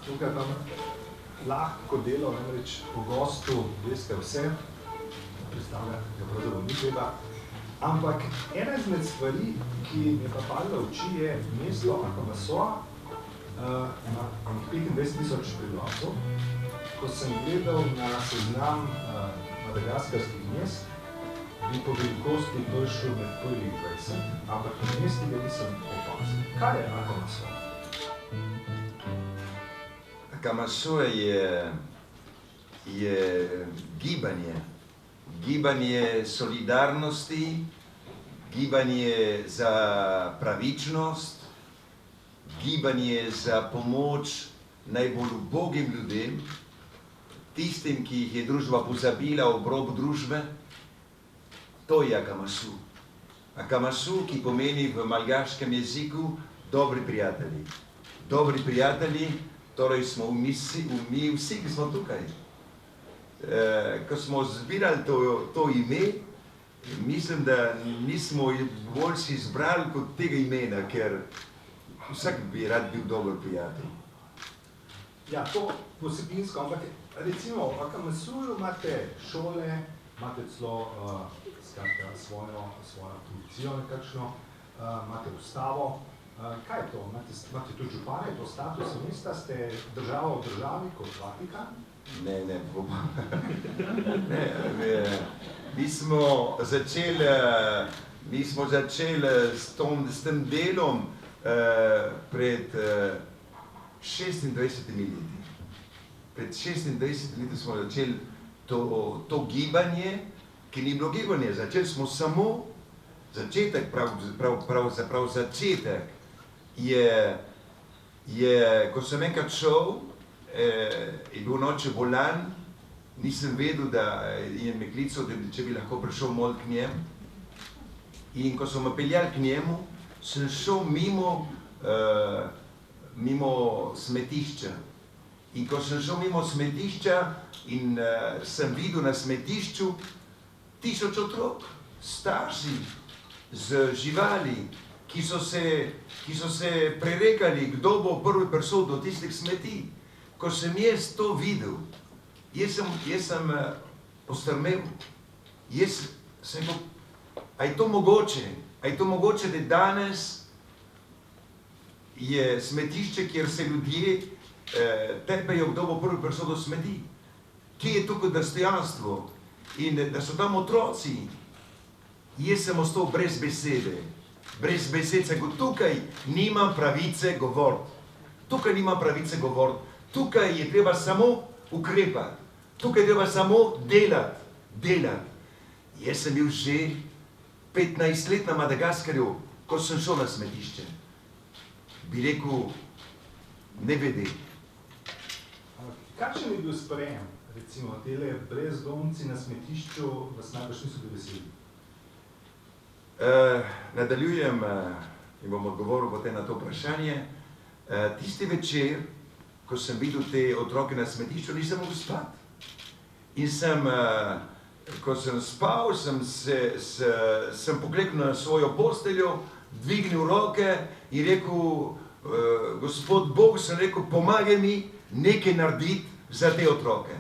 Tukaj tam lahko delo, namreč po gostu veste vse, predstavljati ga pravzaprav ni treba, ampak ena izmed stvari, ki mi je pa padla v oči, je mesto Akamasoa, ima 25.000 prebivalcev. Ko sem gledal na seznam madagaskarskih mest, bi po velikosti prišel med prvih 20, ampak na mesti ga nisem opazil. Kaj je Akamasoa? Akamasoa je gibanje. Gibanje solidarnosti, gibanje za pravičnost, gibanje za pomoč najbolj ubogim ljudem, tistim, ki jih je družba pozabila ob rob družbe. To je Akamasu. Akamasu, ki pomeni v malgaškem jeziku dobri prijatelji. Dobri prijatelji, torej smo mi vsi, ki smo tukaj. Ko smo zbirali to ime, mislim, da nismo bolj si izbrali kot tega imena, ker vsak bi rad bil dober prijatelj. Ja, to posebinsko, ampak recimo v Akamasuju imate šole, imate celo svojo policijo nekakšno, imate ustavo. Kaj je to? Imate tudi župane, je to status mesta, ste država v državi kot Vatikan? Ne, mi smo začeli s tem delom pred 26 leti. Pred 26 leti smo začeli to gibanje, ki ni bilo gibanje. Začeli smo samo začetek, pravzaprav začetek je, ko sem enkrat šel, je bil noče bolan, nisem vedel, da je me klical, če bi lahko prišel molit k njemu. In ko so me peljali k njemu, sem šel mimo smetišča. In ko sem šel mimo smetišča in sem videl na smetišču 1000 otrok, starši z živali, ki so se prerekali, kdo bo prvi prišel do tistih smeti. Ko sem jaz to videl, jaz sem postrmel. Jaz sem rekel, a je to mogoče? A je to mogoče, da danes je smetišče, kjer se ljudje tepejo, kdo bo prvi prišel do smeti? Kje je tukaj dostojanstvo? In da so tam otroci. Jaz sem ostal brez besede. Brez besed sem rekel, tukaj nimam pravice govoriti. Tukaj nimam pravice govoriti. Tukaj je treba samo ukrepati. Tukaj je treba samo delati. Jaz sem bil že 15 let na Madagaskarju, ko sem šel na smetišče. Bi rekel, ne vede. Kakšen je bil sprejem? Recimo, tele brezdomci na smetišču vas najbrž niso bili veseli? Nadaljujem in bom odgovoril potem na to vprašanje. Tisti večer, ko sem videl te otroke na smetišču, nisem mogel spati. In ko sem spal, sem pokleknil na svojo posteljo, dvignil roke in rekel, Gospod Bog, sem rekel, pomagaj mi nekaj narediti za te otroke.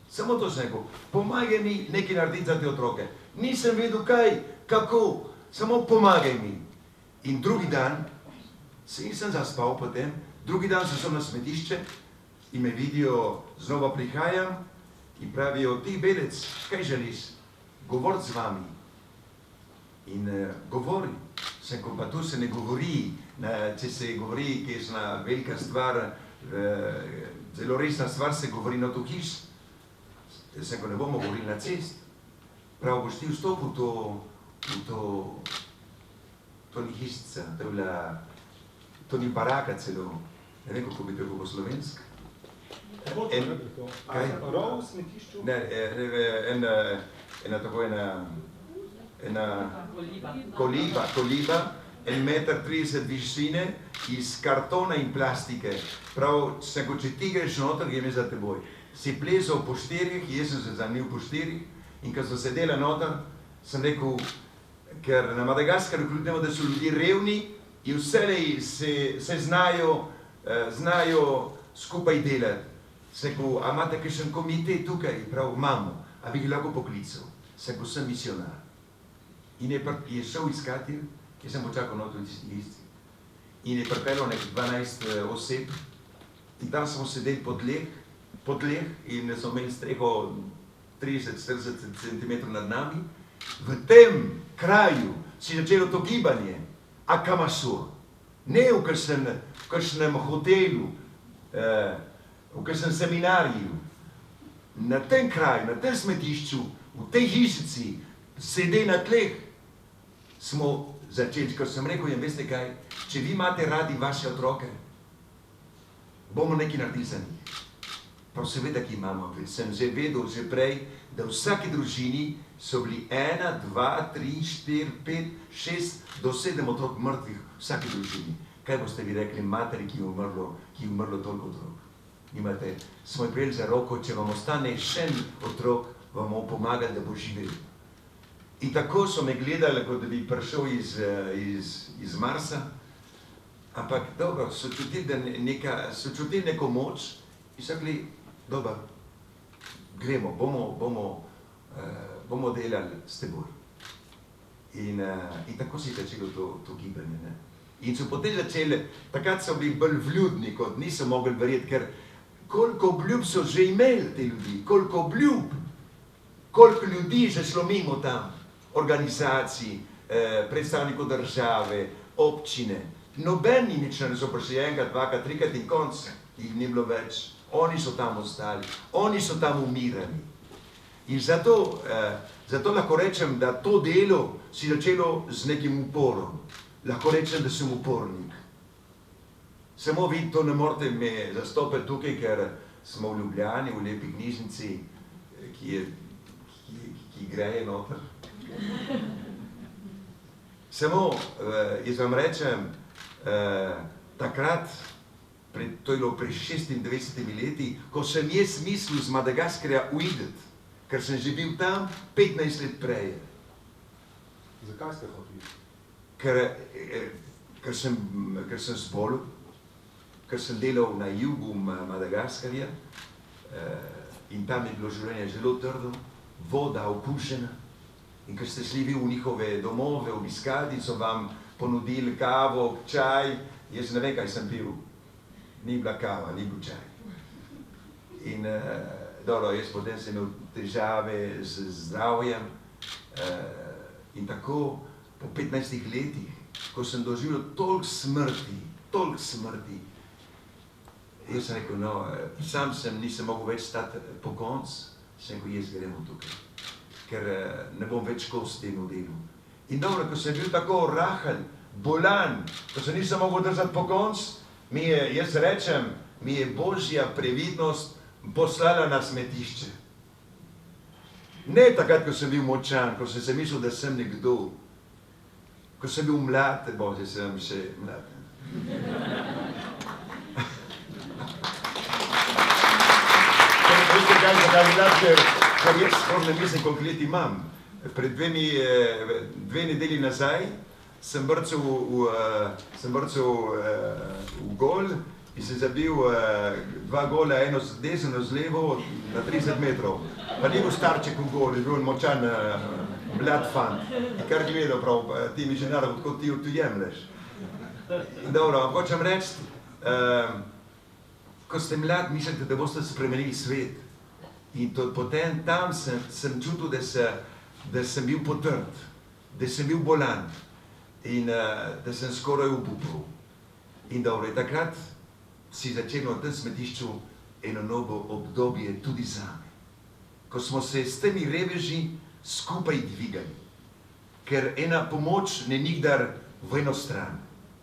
Samo to sem rekel, pomagaj mi nekaj narediti za te otroke. Nisem vedel kaj, kako, samo pomagaj mi. In drugi dan, se nisem zaspal potem, drugi dan sem šel na smetišče in me vidijo, znova prihajam in pravijo, ti belec, kaj želiš? Govoriti z vami. In govori. Sem rekel, pa tu se ne govori, če se govori, ki je velika stvar, zelo resna stvar se govori na to hiš. Sem rekel, ne bomo govorili na cest. Prav boš ti vstopil to ni hišica, to ni baraka celo. Ne vem, kako bi to bilo po slovensko. Kaj? Rov v smetišču? Ne, ena koliba, 1,30 metra višine iz kartona in plastike. Prav, če ti greš noter, grem za teboj. Si plezal po štirih, jaz sem se zanil po štirih in ko sem sedela noter, sem rekel, ker na Madagaskarju, kljub temu, da so ljudje revni in vselej se znajo skupaj delati. Sem rekel, a imate kakšen komitej tukaj? Prav, imamo. A bi ga lahko poklical? Sem rekel, sem misionar. In je šel iskati, jaz sem počakal noter v tisti hišici. In je pripeljal nek 12 oseb in tam smo sedeli po tleh in smo imeli streho 30-40 cm nad nami. V tem kraju si začelo to gibanje, Akamasur. Ne v kakšnem hotelu, v kakšnem seminariju. Na tem kraju, na tem smetišču, v tej hišici, sede na tleh, smo začeli, ker sem rekel, in veste kaj, če vi imate radi vaše otroke, bomo nekaj naredili za njih. Prav seveda, ki imamo, sem že vedel že prej, da v vsaki družini so bili 1, 2, 3, 4, 5, 6 do 7 otrok mrtvih v vsaki družini. Kaj boste vi rekli materi, ki je umrlo toliko otrok? Imate, smo jih prijeli za roko, če vam ostane še en otrok, vam bomo pomagali, da bo živel. In tako so me gledali, kot da bi prišel iz Marsa, ampak dobro, so čutili neko moč in so rekli, dobro, gremo, bomo delali s teboj. In tako si začelo to gibanje, ne. In so potem začeli, takrat so bili bolj vljudni, kot niso mogli verjeti, ker koliko obljub so že imeli te ljudi, koliko obljub, koliko ljudi že šlo mimo tam, organizacij, predstavnikov države, občine. Noben ni nič naredil, pa še enkrat, dvakrat, trikrat in konc jih ni bilo več. Oni so tam ostali, oni so tam umirali. In zato lahko rečem, da to delo si začelo z nekim uporom. Lahko rečem, da sem upornik. Samo vi to ne morete me zastopiti tukaj, ker smo v Ljubljani, v lepi knjižnici, ki greje noter. Samo, jaz vam rečem, takrat, to je bilo pred 96 leti, ko sem jaz mislil z Madagaskarja uideti, ker sem že bil tam 15 let prej. Zakaj ste hoteli? Ker sem zbolel, ker sem delal na jugu Madagaskarja in tam je bilo življenje zelo trdo, voda opuščena. In ker ste šli vi v njihove domove obiskati in so vam ponudili kavo, čaj, jaz ne vem, kaj sem pil. Ni bila kava, ni bil čaj. In dobro, jaz potem sem imel težave z zdravjem in tako po 15 letih, ko sem doživel toliko smrti, jaz sem rekel, no, sam nisem mogel več stati po konc, sem rekel, jaz gremo tukaj, ker ne bom več kos temu delu. In dobro, ko sem bil tako rahel, bolan, ko se nisem mogel držati po konc, jaz rečem, mi je Božja previdnost poslala na smetišče. Ne takrat, ko sem bil močan, ko sem se mislil, da sem nekdo. Ko sem bil mlad, Bože, sem še mlad. Veste kaj, zakaj mlad, ker jaz sploh ne mislim, koliko let imam. Pred dve nedelji nazaj sem brcal v gol in sem zabil 2 gola, eno z desno, eno z levo, na 30 metrov. Pa ni bil starček v gol, je bil močan mlad fant. In kar gledal prav, ti mi že narod, kot ti tu jemleš. In dobro, hočem reči, ko ste mlad, mislite, da boste spremenili svet. In potem tam sem čutil, da sem bil potrd, da sem bil bolan in da sem skoraj obupal. In dobro, takrat si začelo na tem smetišču eno novo obdobje tudi zame. Ko smo se s temi reveži skupaj dvigali, ker ena pomoč ne nikdar v eno stran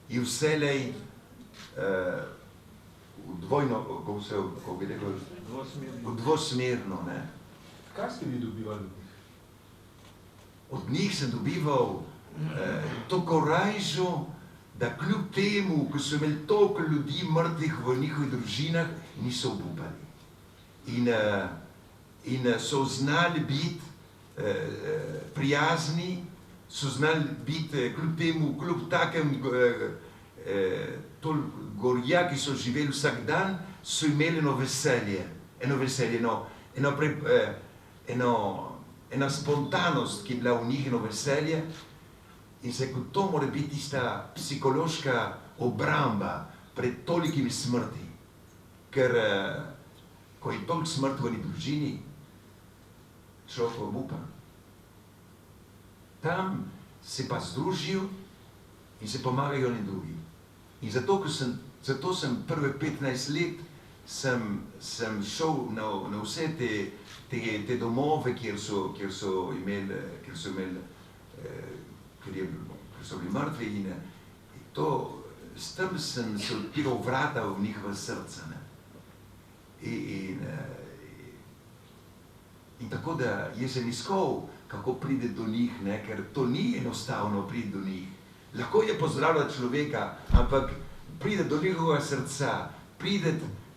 in vselej v dvojno, kako bi rekel, v dvosmerno, ne. Kaj ste vi dobivali? Od njih sem dobival to korajžo, da kljub temu, ko so imeli toliko ljudi mrtvih v njihovih družinah, niso obupali. In so znali biti prijazni, so znali biti kljub temu, kljub takem gorja, ki so živeli vsak dan, so imeli eno veselje, ena spontanost, ki je bila v njih, eno veselje. In se kot to mora biti tista psihološka obramba pred tolikimi smrti. Ker ko je toliko smrt v eni družini, človek obupa. Tam se pa združijo in se pomagajo eni drugi. In zato sem prve 15 let sem šel na vse te domove, kjer so bili mrtvi in s tem sem se odpiral vrata v njihova srca. In tako da jaz sem iskal, kako pride do njih, ker to ni enostavno priti do njih. Lahko je pozdravljati človeka, ampak pride do njihovega srca, pride,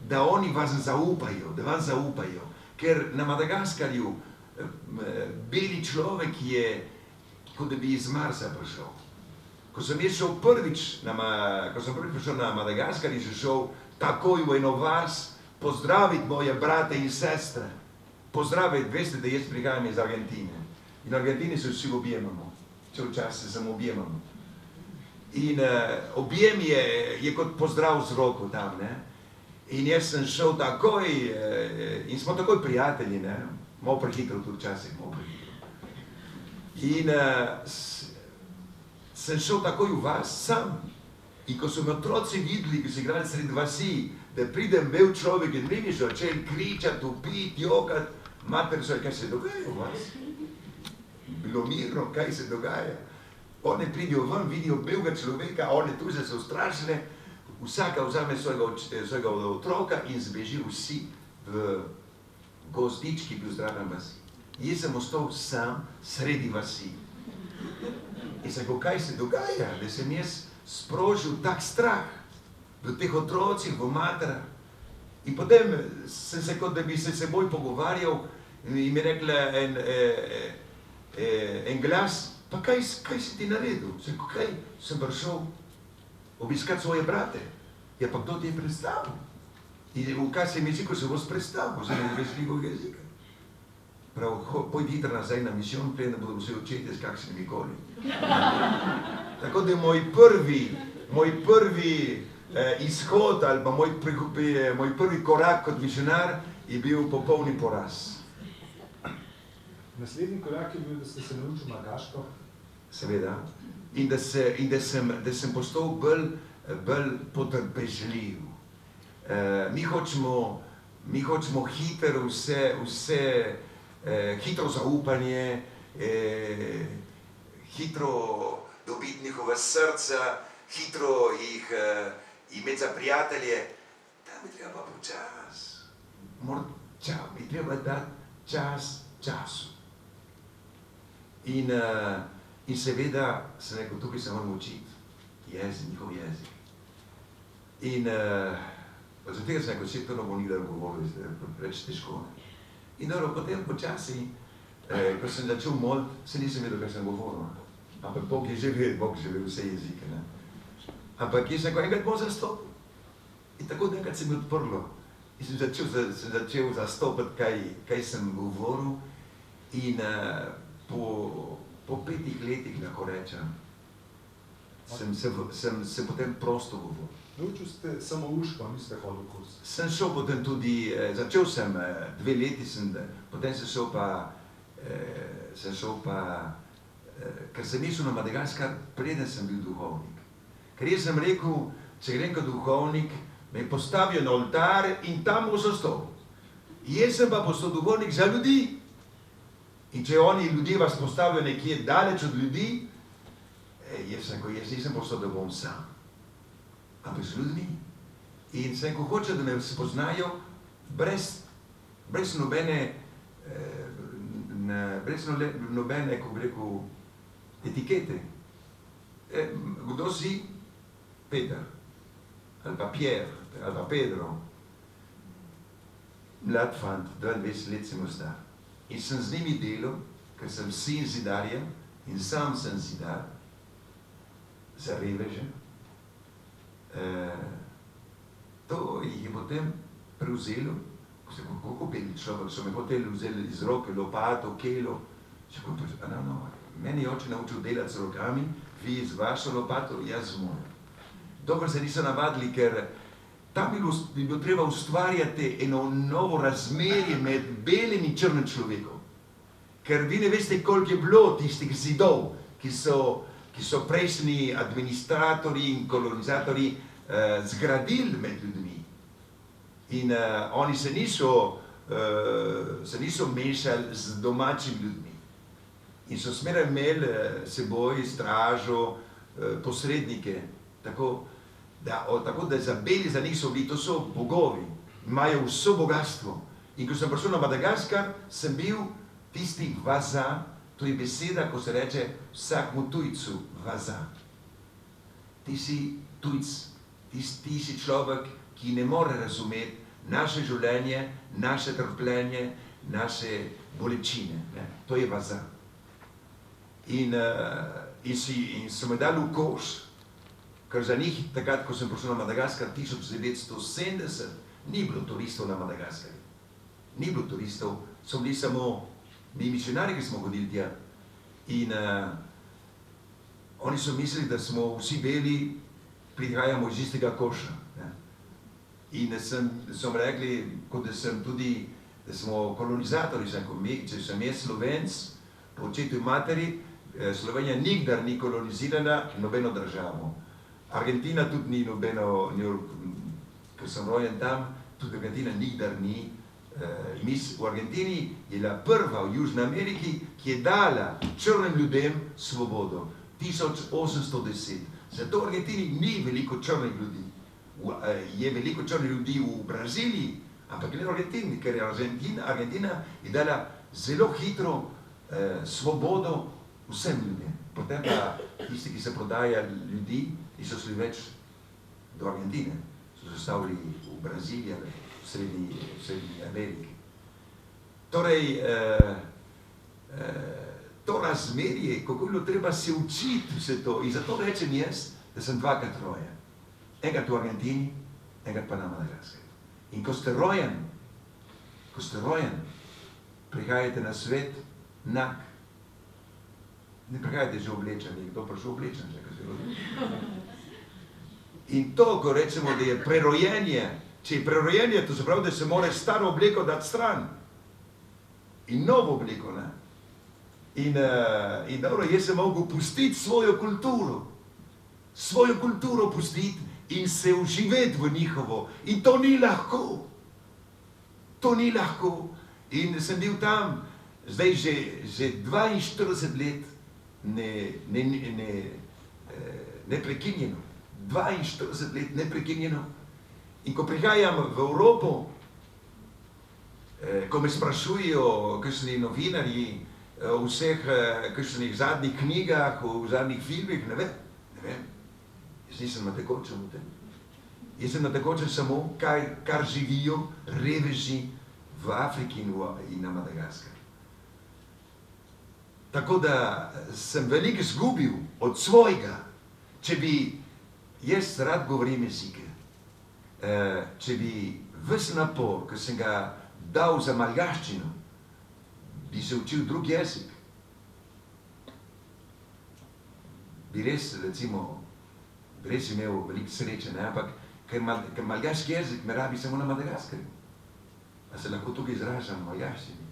da oni vas zaupajo, da vam zaupajo. Ker na Madagaskarju beli človek je, kot da bi iz Marsa prišel. Ko sem prvič prišel na Madagaskar in sem šel takoj v eno vas pozdraviti moje brate in sestre. Pozdraviti, veste, da jaz prihajam iz Argentine. In v Argentini se vsi objemamo. Cel čas se samo objemamo. In objem je kot pozdrav z roko tam, ne. In jaz sem šel takoj, in smo takoj prijatelji, ne? Malo prehitro tudi včasih, malo prehitro. In sem šel takoj v vas sam. In ko so me otroci videli, ki so igrali sredi vasi, da pridem bel človek in mi so začeli kričati, upiti, jokati, mater so, kaj se dogaja v vas? Bilo mirno, kaj se dogaja? One pridijo ven, vidijo belega človeka, one tu se so ustrašile, vsaka vzame svojega otroka in zbeži vsi v gozdič, ki je bil zraven vasi. Jaz sem ostal sam sredi vasi. In sem rekel, kaj se dogaja, da sem jaz sprožil tak strah v teh otrocih, v materah. In potem sem se, kot da bi se seboj pogovarjal in mi rekla en glas, pa kaj si ti naredil? Sem rekel, kaj? Sem prišel obiskati svoje brate. Ja, pa kdo ti je predstavil? In kaj se mi je, ko se boš predstavil, za nevezljivog jezika. Prav, pojdi hitro nazaj na misijon, preden da bodo vsi očetje s kakšnimi koli. Tako da moj prvi izhod ali pa moj prvi korak kot misionar je bil popolni poraz. Naslednji korak je bil, da ste se naučil malgaško. Seveda. In da sem postal bolj potrpežljiv. Mi hočemo hitro zaupanje, hitro dobiti njihova srca, hitro jih imeti za prijatelje. Tam mi treba počas. Mi treba dati čas času. In seveda sem rekel, tukaj se moramo učiti njihov jezik. In zaradi tega sem rekel, to ne bo nikdar govoril, preveč težko. In potem počasi, ko sem začel moliti, se nisem vedel, kaj sem govoril. Ampak Bog je že vedel vse jezike. Ne? Ampak jaz sem rekel, enkrat bom zastopil. In tako nekaj se mi odprlo. In sem začel zastopati, kaj sem govoril. In po 5 letih, lahko rečem, sem se potem prosto govoril. Naučil ste samouško, niste hodil v kurs? Sem šel potem tudi, začel sem 2 leti, potem sem šel pa, ker sem mislil na Madagaskar, preden sem bil duhovnik. Ker jaz sem rekel, če grem kot duhovnik, me postavijo na oltar in tam bo zostal. Jaz sem pa postal duhovnik za ljudi. In če oni ljudje vas postavijo nekje daleč od ljudi, jaz nisem postal, da bom sam. Ampak z ljudmi. In sem, ko hoče, da me spoznajo, brez nobene, ko bi rekel, etikete. Kdo si? Peter. Ali pa Pierre, ali pa Pedro. Mlad fant, 22 let sem ostal. In sem z njimi delal, ker sem sin zidarja in sam sem zidar za reveže. To jih je potem prevzelo, kako bili človek, so me hoteli vzeli iz roke, lopato, kelo. Meni je oče naučil delati z rokami, vi z vašo lopato, jaz z mojo. Dobro se niso navadili, ker tam bi bilo treba ustvarjati eno novo razmerje med belim in črnim človekom. Ker vi ne veste, koliko je bilo tistih zidov, ki so prejšnji administratorji in kolonizatorji zgradili med ljudmi. In oni se niso mešali z domačimi ljudmi. In so smeraj imeli seboj stražo, posrednike, tako da za beli za njih so bili, to so bogovi, imajo vso bogatstvo. In ko sem prišel na Madagaskar, sem bil tisti vaza, to je beseda, ko se reče vsakmu tujcu vaza. Ti si tujc, ti si človek, ki ne more razumeti naše življenje, naše trpljenje, naše bolečine. To je vaza. In so me dali v koš, ker za njih, takrat, ko sem prišel na Madagaskar, 1970, ni bilo turistov na Madagaskarju. Ni bilo turistov, so bili samo mi misionari, ki smo hodili tja. In oni so mislili, da smo vsi beli, prihajamo iz istega koša. In so mi rekli, kot da sem tudi, da smo kolonizatorji, če sem jaz Slovenc, po očetu in materi, Slovenija nikdar ni kolonizirana nobeno državo. Argentina tudi ni nobeno, ko sem rojen tam, tudi Argentina nikdar ni. V Argentini je bila prva v Južni Ameriki, ki je dala črnim ljudem svobodo. 1810. Zato v Argentini ni veliko črnih ljudi. Je veliko črnih ljudi v Braziliji, ampak ne v Argentini, ker Argentina je dala zelo hitro svobodo vsem ljudem. Potem pa tisti, ki so prodajali ljudi, niso šli več do Argentine, so se stavili v Braziliji, v Srednji Ameriki. Torej, to razmerje, kako je bilo treba se učiti vse to, in zato rečem jaz, da sem dvakrat rojen. Enkrat v Argentini, enkrat pa na Madagaskaru. In ko ste rojen, prihajate na svet nag. Ne prihajate že oblečeni, kdo prišel oblečen, že, ko se rodi. In to, ko rečemo, da je prerojenje, če je prerojenje, to se pravi, da se mora staro obleko dati stran. In novo obleko, ne? In dobro, jaz sem mogel pustiti svojo kulturo pustiti in se uživeti v njihovo. In to ni lahko. To ni lahko. In sem bil tam, zdaj že 42 let neprekinjeno. 42 let neprekinjeno. In ko prihajam v Evropo, ko me sprašujejo kakšni novinarji o vseh kakšnih zadnjih knjigah, o zadnjih filmih, ne vem. Jaz nisem na tekočem v tem. Jaz sem na tekočem samo, kar živijo reveži v Afriki in na Madagaskaru. Tako da sem veliko izgubil od svojega. Če bi, jaz rad govorim jezike, če bi ves napor, ki sem ga dal za malgaščino, bi se učil drug jezik, bi res, recimo, res imel veliko sreče, ne? Ampak ker malgaški jezik me rabi samo na Madagaskarju. A se lahko tukaj izražam v malgaščini,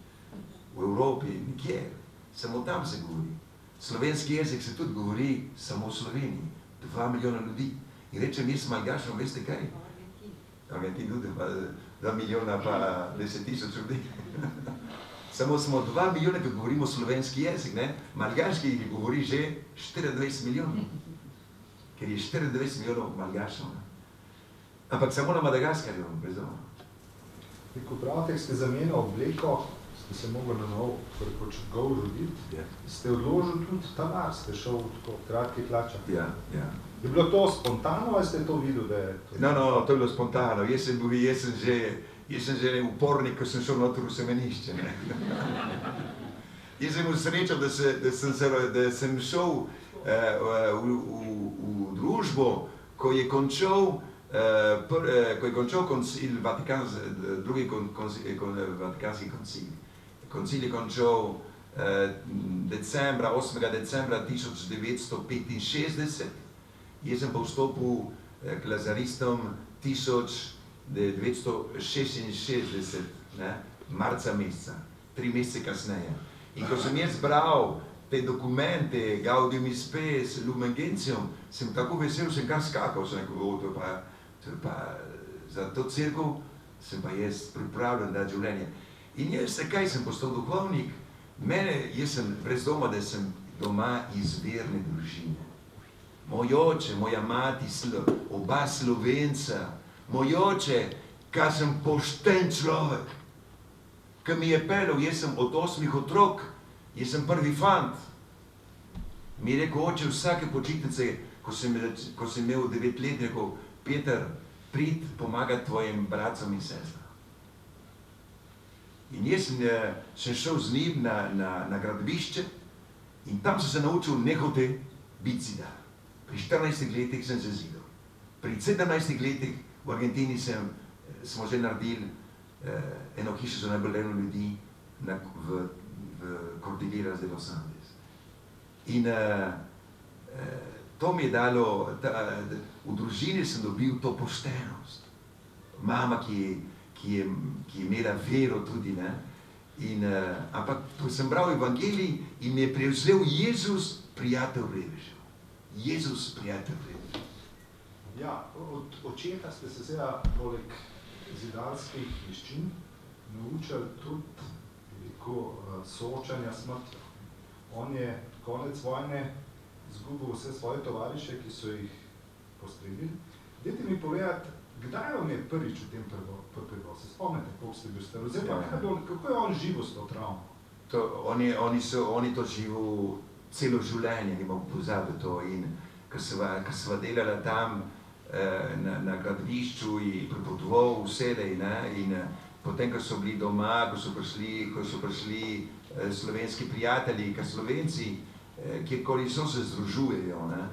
v Evropi, nikjer, samo tam se govori. Slovenski jezik se tudi govori samo v Sloveniji, 2 milijona ljudi. In rečem, jaz malgašam, veste kaj? Argentini tudi, 2 milijona pa 10 000 ljudi. Samo smo 2 milijona, ki govorimo slovenski jezik, ne? Malgaški jih govori že 24 milijonov. Ker je 24 milijonov malgašov. Ampak samo na Madagaskarju, prezorno. Ko pravite, ste zamenjali obleko, ste se mogli na nov gol roditi, ste odložili tudi tavar, ste šel v tako kratkih hlačah. Ja. Je bilo to spontano, ali ste to videli, da je to? No, to je bilo spontano. Jaz sem že upornik, ko sem šel noter v semenišče. Jaz sem imel srečo, da sem šel v družbo, ko je končal koncil, drugi vatikanski koncil. Koncil je končal 8. decembra 1965. Jaz sem pa vstopil k lazaristom 1966, marca meseca, 3 mesece kasneje. In ko sem jaz bral te dokumente, Gaudium et Spes, Lumen Gentium, sem tako vesel, sem kar skakal, sem rekel, pa za to cerkev sem pa jaz pripravljen dati življenje. In jaz, kaj sem postal duhovnik, jaz sem brez doma, da sem doma iz verne družine. Moj oče, moja mati, oba Slovenca, moj oče, kar sem pošten človek, ki mi je pelil, jaz sem od 8 otrok, jaz sem prvi fant. Mi je rekel, oče, vsake počitnice, ko sem imel 9 let, rekel, Peter, prid pomagati tvojim bratcom in sestram. In jaz sem šel z njim na gradbišče in tam sem se naučil nehote biti zidar. Pri 14 letih sem se zidal. Pri 17 letih v Argentini smo že naredili eno hišo za najbolj revne ljudi v Cordilleras de Los Andes. In to mi je dalo, v družini sem dobil to poštenost. mama, ki je imela vero tudi, ne. Ampak ko sem bral evangelij in me je prevzel Jezus, prijatelj revežev. Jezus, prijatelj revežev. Ja, od očeta ste se seveda poleg zidarskih veščin naučili tudi soočanja s smrtjo. On je konec vojne izgubil vse svoje tovariše, ki so jih postrelili. Dajte mi povedati, kdaj vam je prvič v tem prepreval? Se spomnite, koliko ste bil star? Oziroma, kako je on živel s to travmo? Oni to živel celo življenje, ne mogu pozabiti to. In ko sva delala tam na gradbišču in prepotoval vselej, ne, in potem, ko so bili doma, ko so prišli slovenski prijatelji, ko Slovenci, kjerkoli so, se združujejo, ne,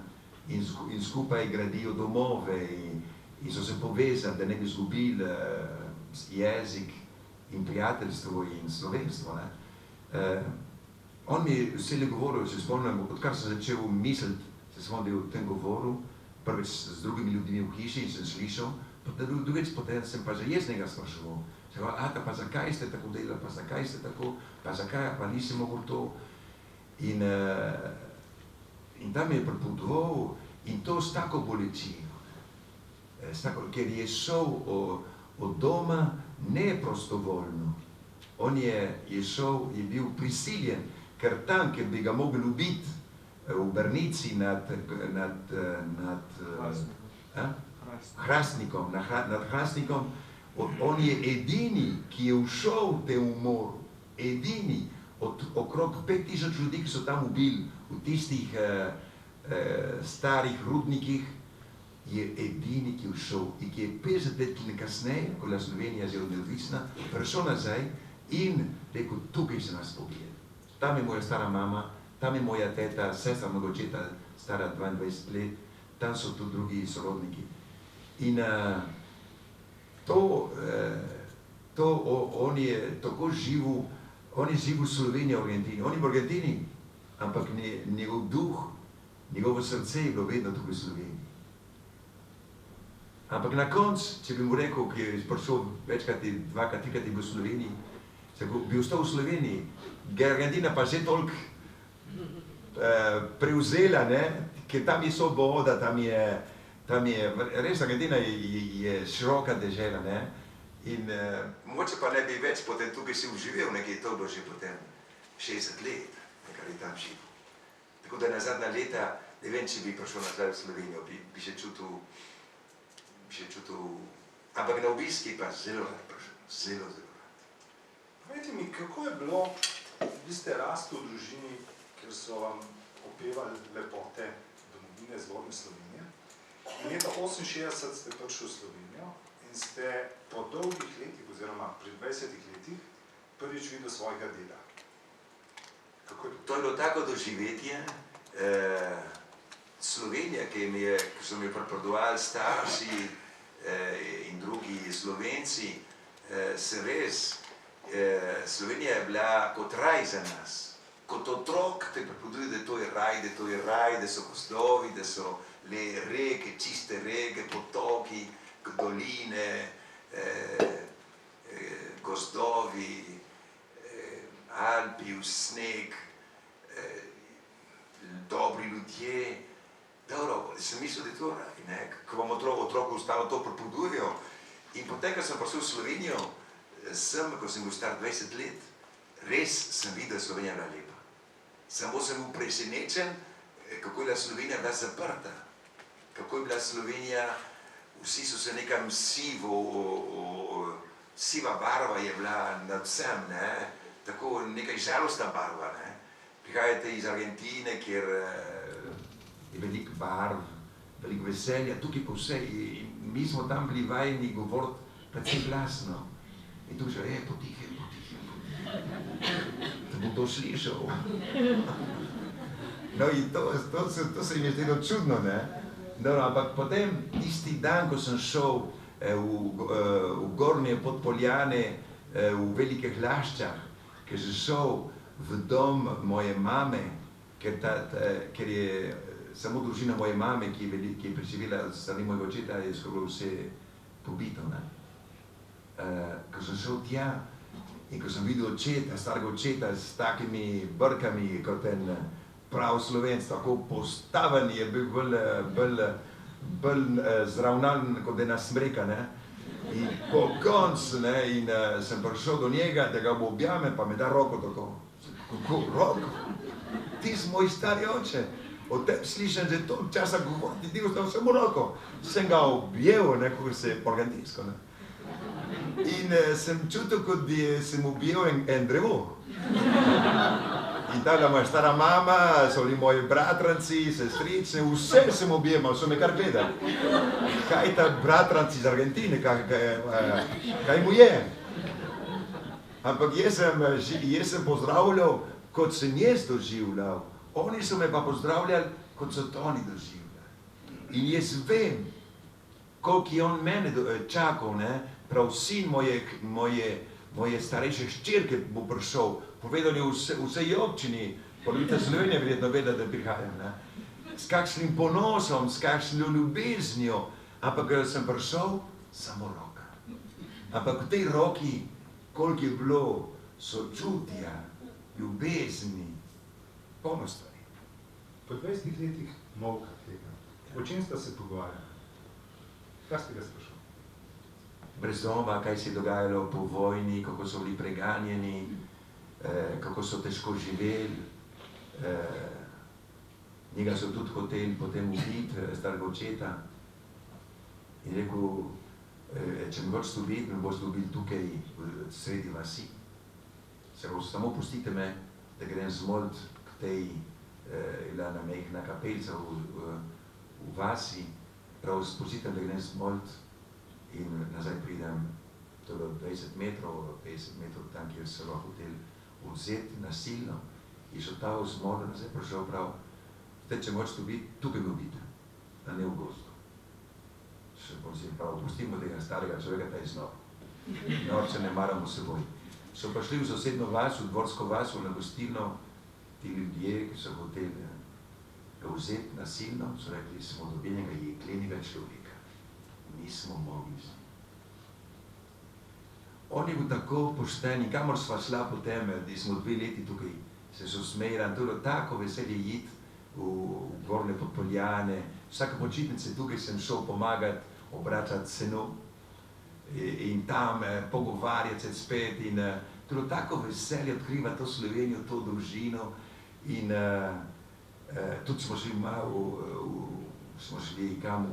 in skupaj gradijo domove in so se povezali, da ne bi izgubili jezik in prijateljstvo in slovenstvo, ne. On mi je vselej govoril, se spomnim, odkar sem začel misliti, se spomnim o tem govoru, prvič z drugimi ljudmi v hiši in sem slišal, drugič potem sem pa že jaz njega spraševal. Pa zakaj ste tako delali, pa zakaj ste tako, pa zakaj, pa nisem mogel to. In tam je prepotoval in to s tako bolečino, ker je šel od doma ne prostovoljno. On je šel, je bil prisiljen, ker tam, ker bi ga mogli ubiti v Brnici nad Hrastnikom, nad Hrastnikom, on je edini, ki je všel v tem umoru, edini od okrog 5000 ljudi, ki so tam ubili v tistih starih rudnikih, je edini, ki je všel in ki je 50 let kasneje, ko je Slovenija zelo neodvisna, prišel nazaj in rekel, tukaj se nas pobije. Tam je moja stara mama, tam je moja teta, sestra mojega očeta, stara 22 let, tam so tudi drugi sorodniki. In on je tako živel, on je živel v Sloveniji, v Argentini. On je v Argentini, ampak njegov duh, njegovo srce je bilo vedno tukaj v Sloveniji. Ampak na koncu, če bi mu rekel, ki je prišel večkrat, dvakrat, trikrat je bil v Sloveniji, bi ostal v Sloveniji, Argentina pa že toliko prevzela, ne, ker tam je svoboda, tam je, res Argentina je široka dežela, ne, in mogoče pa ne bi več potem tukaj si uživel, nekaj to bilo že potem 60 let, nekaj je tam živel. Tako da na zadnja leta, ne vem, če bi prišel nazaj v Slovenijo, bi še čutil, ampak na obiski pa zelo rad prišel, zelo rad. Povejte mi, kako je bilo, vi ste rasli v družini, kjer so vam opevali lepote domovine zgodne Slovenije. In leta 1968 ste prišli v Slovenijo in ste po dolgih letih, oziroma pri 20 letih, prvič videli svojega deda. Kako je to? To je bilo tako doživetje. Slovenija, ki so mi pripovedovali starši in drugi Slovenci, se res, Slovenija je bila kot raj za nas. Kot otrok te pripoveduje, da to je raj, da so gozdovi, da so le reke, čiste reke, potoki, doline, gozdovi, Alpi, sneg, dobri ljudje. Dobro, sem mislil, da je to raj, ne? Ko vam otroku ostalo to pripovedujejo. In potem, ko sem prišel v Slovenijo, ko sem bil star 20 let, res sem videl, da je Slovenija bila lepa. Samo sem bil presenečen, kako je bila Slovenija bila zaprta. Kako je bila Slovenija, vsi so se nekam siva barva je bila nad vsem, ne? Tako nekaj žalostna barva, ne? Prihajate iz Argentine, kjer je veliko barv, veliko veselja, tukaj pa vse. In mi smo tam bili vajeni govoriti predvsem glasno. In tu že, potihem, da bo to slišal. No in to se jim je zdelo čudno, ne? No, ampak potem, tisti dan, ko sem šel v Gornje Podpoljane, v Velikih Laščah, ker sem šel v dom moje mame, ker je samo družina moje mame, ki je preživela s strani mojega očeta, je skoraj vse pobito, ne? ko sem šel tja in ko sem videl očeta, starega očeta s takimi brkami kot en prav Slovenc, tako postaven je bil bolj zravnan kot ena smreka, ne. In po koncu, ne, in sem prišel do njega, da ga objame, pa mi da roko tako. Kako roko? Ti si moj stari oče. O tem slišam že toliko časa govoriti, ti ostal samo roko. Sem ga objel, ne, kako se je po argentinsko, ne. In sem čutil, kot da sem objel en drevo. In tada moja stara mama, so bili moji bratranci, sestrice, vse sem objemal, so me kar gledali. Kaj ta bratranci iz Argentine, kaj mu je? Ampak jaz sem pozdravljal, kot sem jaz doživljal. Oni so me pa pozdravljali, kot so to oni doživljali. In jaz vem, koliko je on mene čakal, ne? Prav sin moje starejše hčerke bo prišel, povedal je vsej občini, polovica Slovenije verjetno veda, da prihajam, ne? S kakšnim ponosom, s kakšno ljubeznijo, ampak sem prišel, samo roka. Ampak v tej roki, koliko je bilo sočutja, ljubezni, polno stvari. Po 20 letih molka tega, o čem sta se pogovarjali? Kaj ste ga sprašali? Brez doma, kaj se je dogajalo po vojni, kako so bili preganjeni, kako so težko živeli. Njega so tudi hoteli potem ubiti, starega očeta. In rekel, če me hočete ubiti, me boste ubili tukaj sredi vasi. Se pravi, samo pustite me, da grem zmolt k tej ena mehna kapelca v vasi. Prav, pustite me, da grem zmolt in nazaj pridem, to je bilo 20 metrov, 50 metrov tam, kjer se lahko hotel vzeti nasilno. In šel ta vzmor, nazaj prišel prav, če me hočete ubiti, tukaj me ubite, a ne v gozdu. Še bom si prav, pustimo tega starega človeka, ta je znov. Norce ne maramo seboj. So pa šli v sosedno vas, v dvorsko vas, v gostilno, ti ljudje, ki so hoteli vzeti nasilno, so rekli, smo dobili enega jeklenega človeka. Nismo mogli z njim. On je bil tako pošten in kamor sva šla potem, da smo 2 leti tukaj, se so smerali, to je bilo tako veselje iti v Gornje Podpoljane. Vsake počitnice tukaj sem šel pomagati, obračati seno in tam pogovarjati se spet in to je bilo tako veselje odkrivati to Slovenijo, to družino in tudi smo šli malo, smo šli kam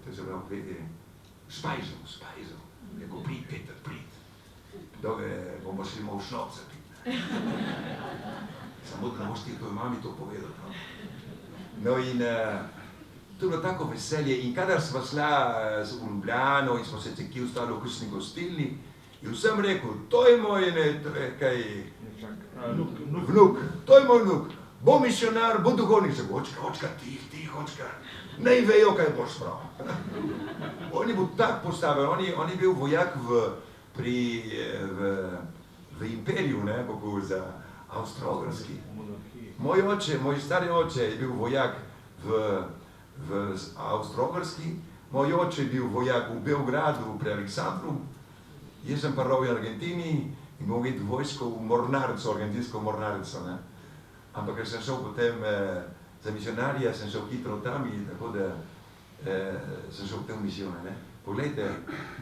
to je zelo vede, Špajzo. Rekel, prid, Peter, prid. Bomo šli malo šnopca piti. Samo da ne boš ti tvoji mami to povedal. No in to je bilo tako veselje in kadar sva šla v Ljubljano in smo se cekli ostali v kakšni gostilni, in vsem rekel, to je moj vnuk, to je moj vnuk. Bo misionar, bo duhovnik, se bo, očka, tih, očka, naj vejo, kaj boš prav. On je bil tak postaven, on je bil vojak v imperiju, ne, kako za Avstro-Ogrski. Moj stari oče je bil vojak v Avstro-Ogrski, moj oče je bil vojak v Beogradu, pri Aleksandru, jaz sem pa robil v Argentini in bom videl vojsko v mornarico, argentinsko mornarico, ne. Ampak ker sem šel potem za misionarja, sem šel hitro tam in tako da sem šel v te misijone, ne. Poglejte,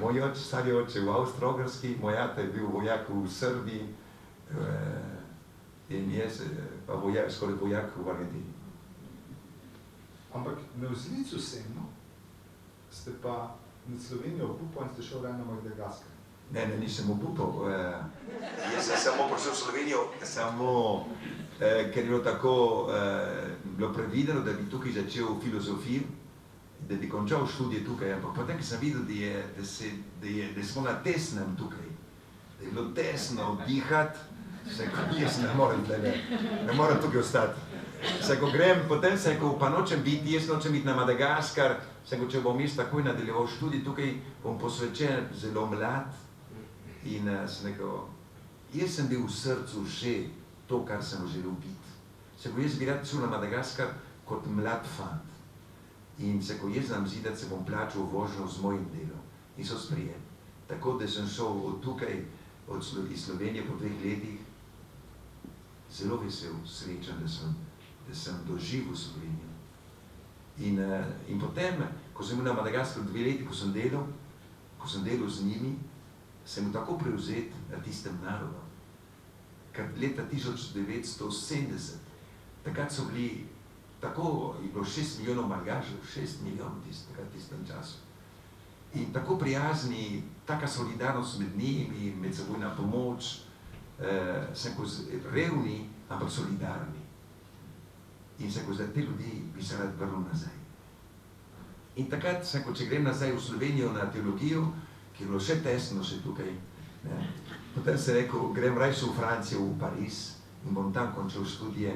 moj oče, stari oče v Avstro-Ogrski, moj ata je bil vojak v Srbiji in jaz pa skoraj vojak v Argentini. Ampak na vzlicu Seno ste pa nad Slovenijo obupal in ste šel na Madagaskar. Ne, nisem obupal. Jaz sem samo prišel v Slovenijo, ker je bilo tako, bilo predvideno, da bi tukaj začel filozofijo, da bi končal študije tukaj, ampak potem, ko sem videl, da smo na tesnem tukaj, da je bilo tesno dihati, se kot jaz ne morem tukaj ostati. Se ko grem, potem se ko pa nočem biti, jaz nočem biti na Madagaskar, se ko če bom jaz takoj nadaljeval študij tukaj, bom posvečen zelo mlad in sem rekel, jaz sem bil v srcu že to, kar sem želel biti. Se ko jaz bi rad šel na Madagaskar kot mlad fant in se ko jaz znam zidati, se bom plačal vožnjo z mojim delom in so sprejeli. Tako da sem šel od tukaj, iz Slovenije po 2 letih, zelo vesel, srečen, da sem doživel Slovenijo. In potem, ko sem bil na Madagaskaru 2 leti, ko sem delal z njimi, sem bil tako prevzet na tistem narodu. Ker leta 1970, takrat so bili, tako je bilo 6 milijonov Malgašev, 6 milijonov tistem času. In tako prijazni, taka solidarnost med njimi, medsebojna pomoč, sem kot revni, ampak solidarni. In sem kot za te ljudi bi se rad vrnil nazaj. In takrat sem kot, če grem nazaj v Slovenijo na teologijo, ki je bilo še tesno še tukaj, potem sem rekel, grem rajši v Francijo, v Pariz in bom tam končal študije,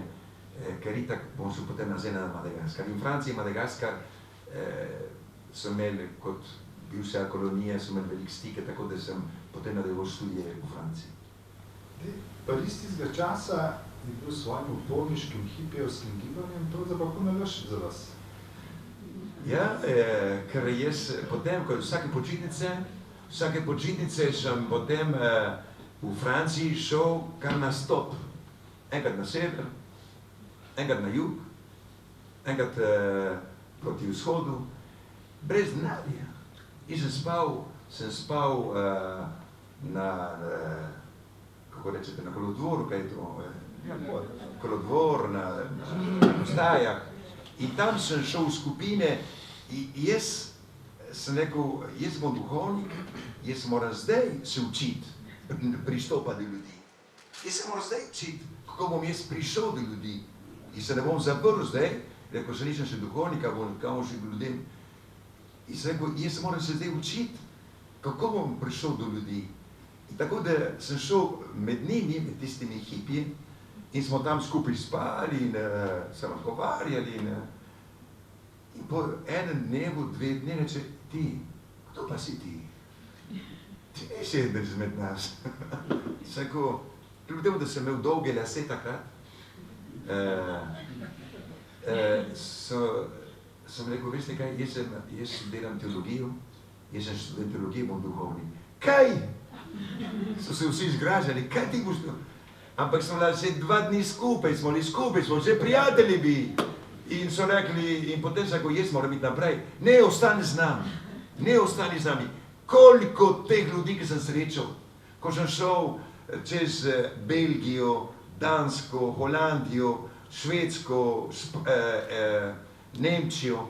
ker itak bom šel potem nazaj na Madagaskar. In Francija in Madagaskar so imeli kot bivša kolonija, so imeli veliko stike, tako da sem potem nadaljeval študije v Franciji. Pariz tistega časa je bil s svojim uporniškim hipijevskim gibanjem pravzaprav nalaž za vas. Ja, ker jaz potem, ko vsake počitnice sem potem v Franciji šel kar na stop. Enkrat na sever, enkrat na jug, enkrat proti vzhodu, brez denarja. In sem spal na, kako rečete, na kolodvoru, kaj je to? Kolodvor, na postajah. In tam sem šel v skupine in jaz sem rekel, jaz bom duhovnik, jaz moram zdaj se učiti pristopa do ljudi. Jaz se moram zdaj učiti, kako bom jaz prišel do ljudi. In se ne bom zaprl zdaj, rekel, še nisem še duhovnika, bom šel do ljudem. In sem rekel, jaz moram se zdaj učiti, kako bom prišel do ljudi. In tako da sem šel med njimi, med tistimi hipiji, in smo tam skupaj spali in se razgovarjali. In po enem dnevu, 2 dni reče, ti, kdo pa si ti? Ti ne sedeš med nas. Sem rekel, kljub temu, da sem imel dolge lase takrat, sem rekel, veste kaj, jaz delam teologijo, jaz sem študent teologije, bom duhovnik. Kaj? So se vsi zgražali, kaj ti boš to? Ampak smo bila že 2 dni skupaj, smo že prijatelji bi. In so rekli, in potem sem rekel, jaz moram iti naprej. Ne, ostani z nami. Koliko teh ljudi, ki sem srečal, ko sem šel čez Belgijo, Dansko, Holandijo, Švedsko, Nemčijo,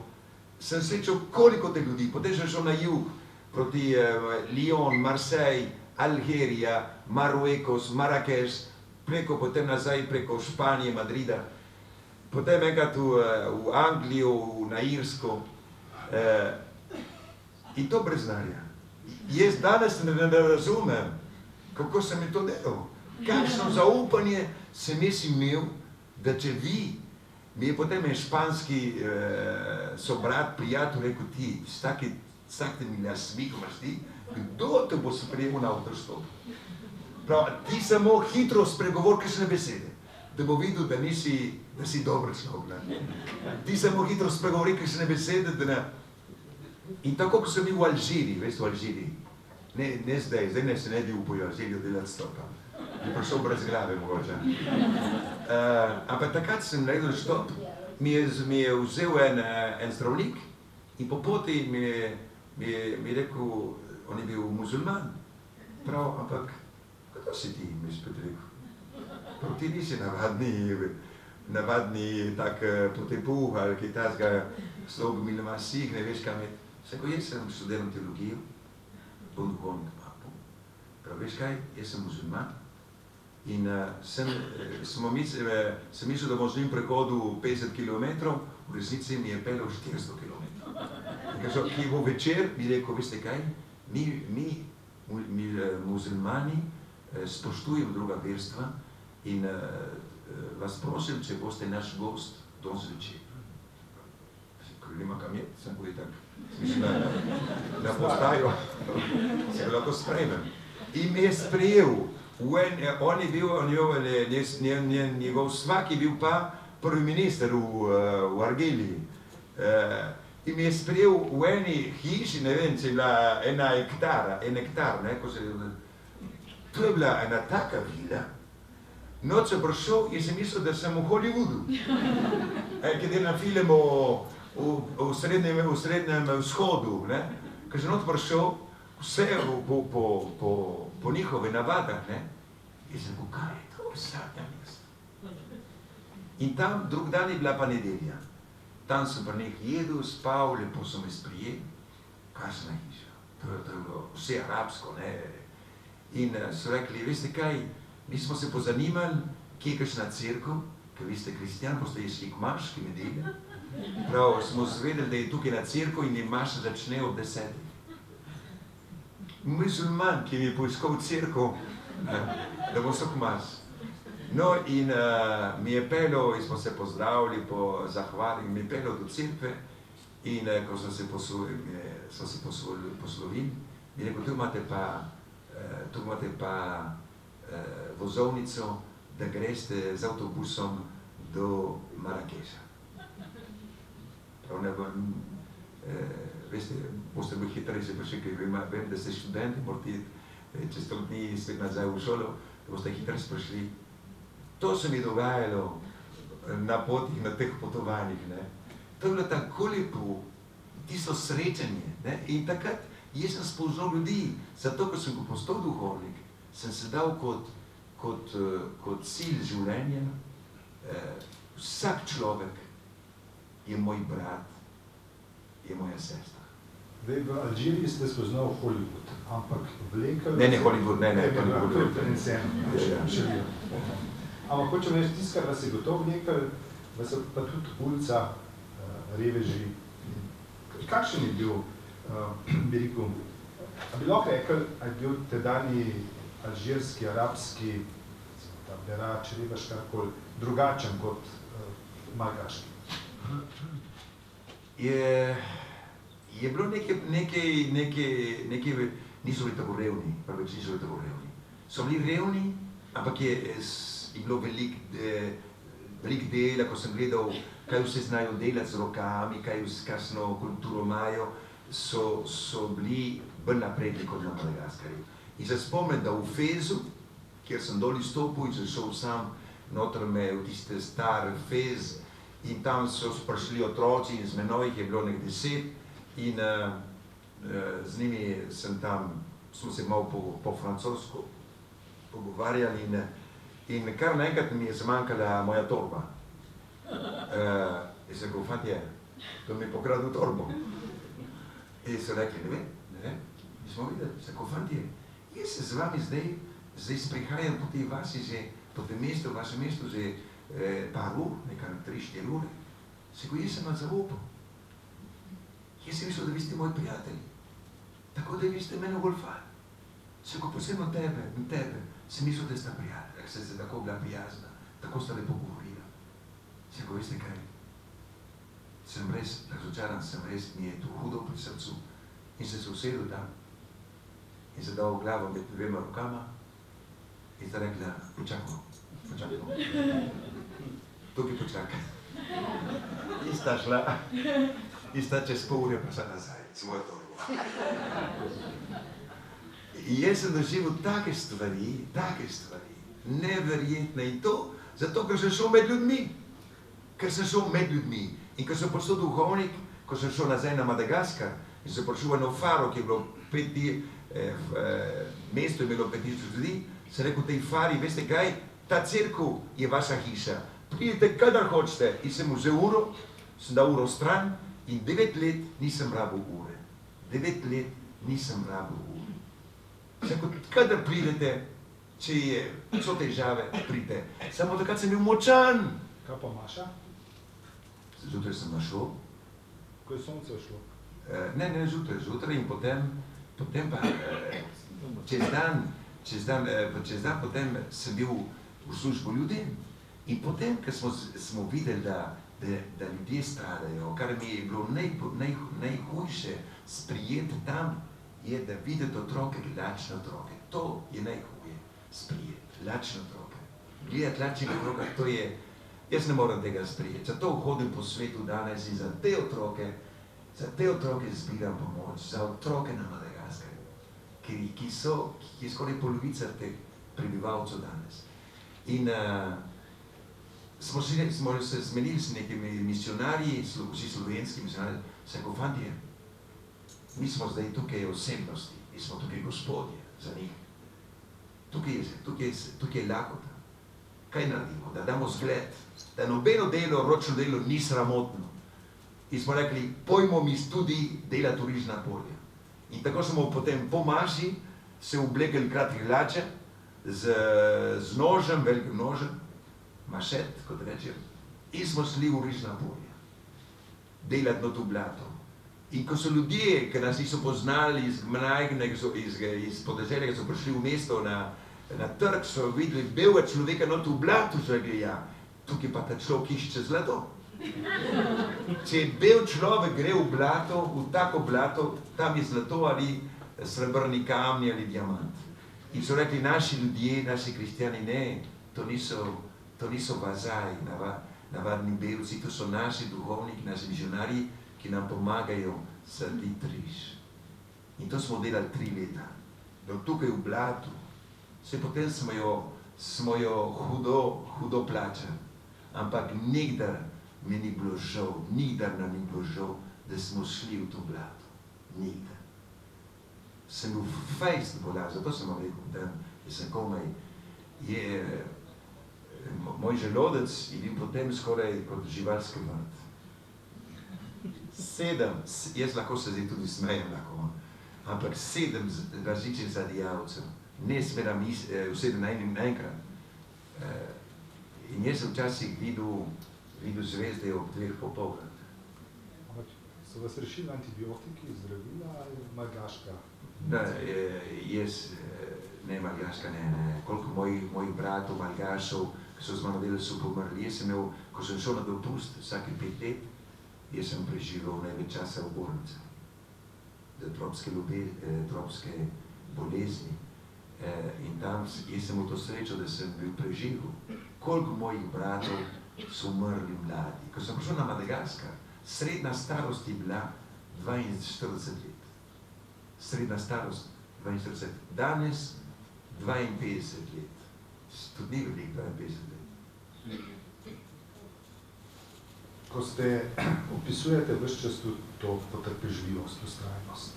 sem srečal koliko teh ljudi. Potem sem šel na jug, proti Lyon, Marseille, Algerija, Marruecos, Marrakech, potem nazaj preko Španije, Madrida, potem enkrat v Anglijo, na Irsko. In to brez denarja. Jaz danes ne razumem, kako sem mi to delal. Kakšno zaupanje sem jaz imel, da če vi, mi je potem en španski sobrat, prijatelj, rekel ti, s takimi lasmi, ko imaš ti, kdo te bo sprejel na avtostop? Prav, ti samo hitro spregovor kakšne besede, da bo videl, da si dober človek. Ti samo hitro spregovori kakšne besede, da ne. In tako, ko sem bil v Alžiriji, veste, v Alžiriji, ne zdaj ne se ne bi upal v Alžirijo delati stopa. Bi prišel brez glave mogoče. Ampak takrat sem naredil štop, mi je vzel en zdravnik in po poti mi je rekel, on je bil musulman. Prav, ampak kdo si ti, mi je spet rekel? Prav, ti nisi navadni tak potepuh ali kaj tasga slog milomasih, ne veš kam je. Seko, jaz sem študiral teologijo, bom duhovnik. Prav, veš kaj, jaz sem musulman in sem mislil, da bom z njim prehodil 50 km, v resnici mi je peljal 400 km. Ki bo večer, mi rekel, veste kaj, mi musulmani spoštujemo druga verstva in vas prosim, če boste naš gost danes večer. Nima kam je, sem tudi tak, mislim, da postajo, se lahko sprejmem. In me je sprejel, on je bil, njegov svak je bil pa prvi minister v Argeliji. in mi je sprejel v eni hiši, ne vem, če je bila en hektar, ne, to je bila ena taka vila. Noč sem prišel in sem mislil, da sem v Hollywoodu. Ki delam film v srednjem vzhodu, ne. Ko sem not prišel, vse po njihove navadah, ne. In sem rekel, kaj je to vsaka mesta? In tam drug dan je bila pa nedelja. Tam sem pa nekaj jedel, spal, lepo so me sprijeli. Kakšna hiša. To je bilo vse arabsko, ne. In so rekli, veste kaj, mi smo se pozanimali, kje je kakšna cerkev, ker vi ste kristjan, boste išli k maški nedelja. Prav, smo zvedeli, da je tukaj na cerkev in je maša začne ob 10. Musulman, ki mi je poiskal cerkev, da bo so k maš. No, in mi je peljal, in smo se pozdravili, zahvalili, mi je peljal do cerkve in ko smo se poslovili, mi je rekel, tu imate pa vozovnico, da greste z avtobusom do Marakeša. Prav ne bom, veste, boste bolj hitrejši prišli, ker vem, da ste študenti, morate čez 3 dni spet nazaj v šolo, da boste hitrejši prišli. To se mi dogajalo na potih, na teh potovanjih, ne. To je bilo tako lepo, tisto srečanje, ne. In takrat jaz sem spoznal ljudi, zato, ko sem postal duhovnik, sem se dal kot cilj življenja, vsak človek je moj brat, je moja sestra. Zdaj, v Alžiriji ste spoznal Hollywood, ampak vlekel... Ne, Hollywood, ne, Hollywood. To je preneseno, ampak hočem reči, tisto, kar vas je gotovo vlekel, vas je pa tudi ulica, reveži. Kakšen je bil, bi rekel, a bi lahko rekel, a je bil tedajni alžirski, arabski, ta berač, revež, karkoli, drugačen kot malgaški? Je bilo nekaj, niso bili tako revni, prvič niso bili tako revni. So bili revni, ampak je bilo veliko dela, ko sem gledal, kaj vse znajo delati z rokami, kakšno kulturo imajo, so bili bolj napredni kot na Madagaskarju. In se spomnim, da v Fezu, kjer sem dol izstopil in sem šel sam noter v tiste star Fez, in tam so prišli otroci in z menoj jih je bilo nek 10 in z njimi sem tam, smo se malo po francosko pogovarjali in kar naenkrat mi je zmanjkala moja torba. In sem rekel, fantje, to mi je pokradil torbo. In so rekli, ne vem, mi smo videli, sem rekel, fantje, jaz se z vami zdaj sprihajam po tej vasi že, po tem mestu, v vašem mestu že par ur, nekaj 3-4 ure. Se ko jaz sem vam zaupal. Jaz sem mislil, da vi ste moji prijatelji. Tako da vi ste mene golfali. Se ko posebno tebe, sem mislil, da sta prijatelja, ker ste se tako bila prijazna, tako sta lepo govorila. Se ko veste kaj? Sem res razočaran, mi je to hudo pri srcu. In sem se usedel tam in se dal glavo med 2 rokama in sta rekla, počakaj. Tukaj počakaj. In sta šla, in sta čez pol ure prišla nazaj, s mojo torbo. In jaz sem doživel take stvari, neverjetne in to, zato ker sem šel med ljudmi. In ko sem postal duhovnik, ko sem šel nazaj na Madagaskar in sem prišel v eno faro, ki je bilo 5 dni, mesto je bilo 5000 ljudi, sem rekel tej fari, veste kaj, ta cerkev je vaša hiša, pridite kadar hočete. In sem vzel uro, sem dal uro stran in 9 let nisem rabil ure. 9 let nisem rabil ure. Sem rekel, kadar pridete, če so težave, pridite. Samo takrat sem bil močan. Kaj pa Maša? Zjutraj sem našel. Ko je sonce šlo? Ne, zjutraj in potem pa čez dan potem sem bil v službo ljudem. In potem, ker smo videli, da ljudje stradajo, kar mi je bilo najhujše sprijeti tam, je, da videti otroke, lačne otroke. To je najhuje, sprijeti, lačne otroke. Gledati lačnega otroka, to je, jaz ne moram tega sprijeti. Zato hodim po svetu danes in za te otroke Za te otroke zbiram pomoč, za otroke na Madagaskarju, ki je skoraj polovica teh prebivalcev danes. In smo se zmenili s nekimi misionarji, vsi slovenski misionarji, se rekel, fantje, mi smo zdaj tukaj osebnosti, mi smo tukaj gospodje za njih. Tukaj je lakota. Kaj naredimo? Da damo zgled, da nobeno delo, ročno delo ni sramotno. In smo rekli, pojmo mi tudi delati rižna polja. In tako smo potem po maši se oblekli kratke hlače z nožem, velikim nožem, mašet, kot rečem, in smo šli v rižna polja. Delati na to blato. In ko so ljudje, ki nas niso poznali iz Gmajgnega, iz podeželja, ki so prišli v mesto na trg, so videli belega človeka na to blatu, so rekli, ja, tukaj pa ta človek išče zlato. Če je bel človek gre v blato, v tako blato, tam je zlato ali srebrni kamni ali diamant. In so rekli, naši ljudje, naši kristjani, ne, to niso vazaji, navadni belci, to so naši duhovniki, naši misionarji, ki nam pomagajo saditi riž. In to smo delali 3 leta. Do tukaj v blatu, se potem smo jo hudo plačali. Ampak nikdar mi ni bilo žal, nikdar nam ni bilo žal, da smo šli v to blato. Nikdar. Sem bil fejst bolan, zato sem vam rekel, da sem komaj, moj želodec je bil potem skoraj kot živalski vrt. 7, jaz lahko se zdaj tudi smejem lahko, ampak 7 različnih zadijalcev, ne smeram vse naenkrat. In jaz sem včasih videl zvezde ob 2 popoldne. Ampak so vas rešili antibiotiki, zdravila ali malgaška? Jaz, ne malgaška, ne. Koliko mojih bratov, malgašov, ki so z mano delali, so pomrli. Jaz sem imel, ko sem šel na dopust vsake 5 let, jaz sem preživel največ časa v bolnici za tropske bolezni. In tam, jaz sem v to srečo, da sem bil preživel. Koliko mojih bratov so umrli mladi. Ko sem prišel na Madagaskar, srednja starost je bila 42 let. Srednja starost 42. Danes 52 let. Tudi ni veliko 52 let. Ko opisujete ves čas tudi to potrpežljivost, vztrajnost.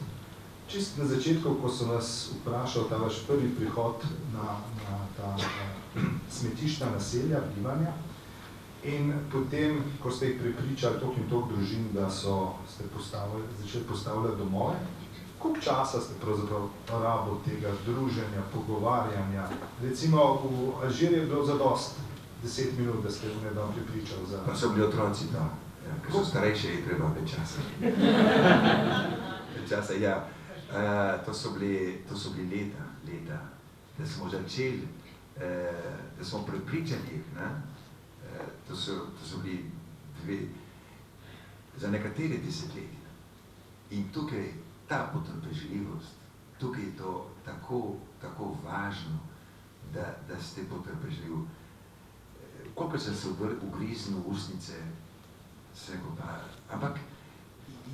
Čist na začetku, ko sem vas vprašal ta vaš prvi prihod na ta smetiščna naselja, bivanja, in potem, ko ste jih prepričali toliko in toliko družin, da ste začeli postavljati domove, koliko časa ste pravzaprav rabo tega druženja, pogovarjanja? Recimo v Alžiriji je bilo zadosti 10 minut, da ste me dan prepričali za... Pa so bili otroci, da. Ker so starejši, je treba več časa. Več časa, ja. To so bili leta, da smo začeli, da smo prepričali, to so bili za nekatere desetletja. In tukaj ta potrpežljivost, tukaj je to tako važno, da ste potrpežljivi. Koliko sem se ugriznil v usnice, ampak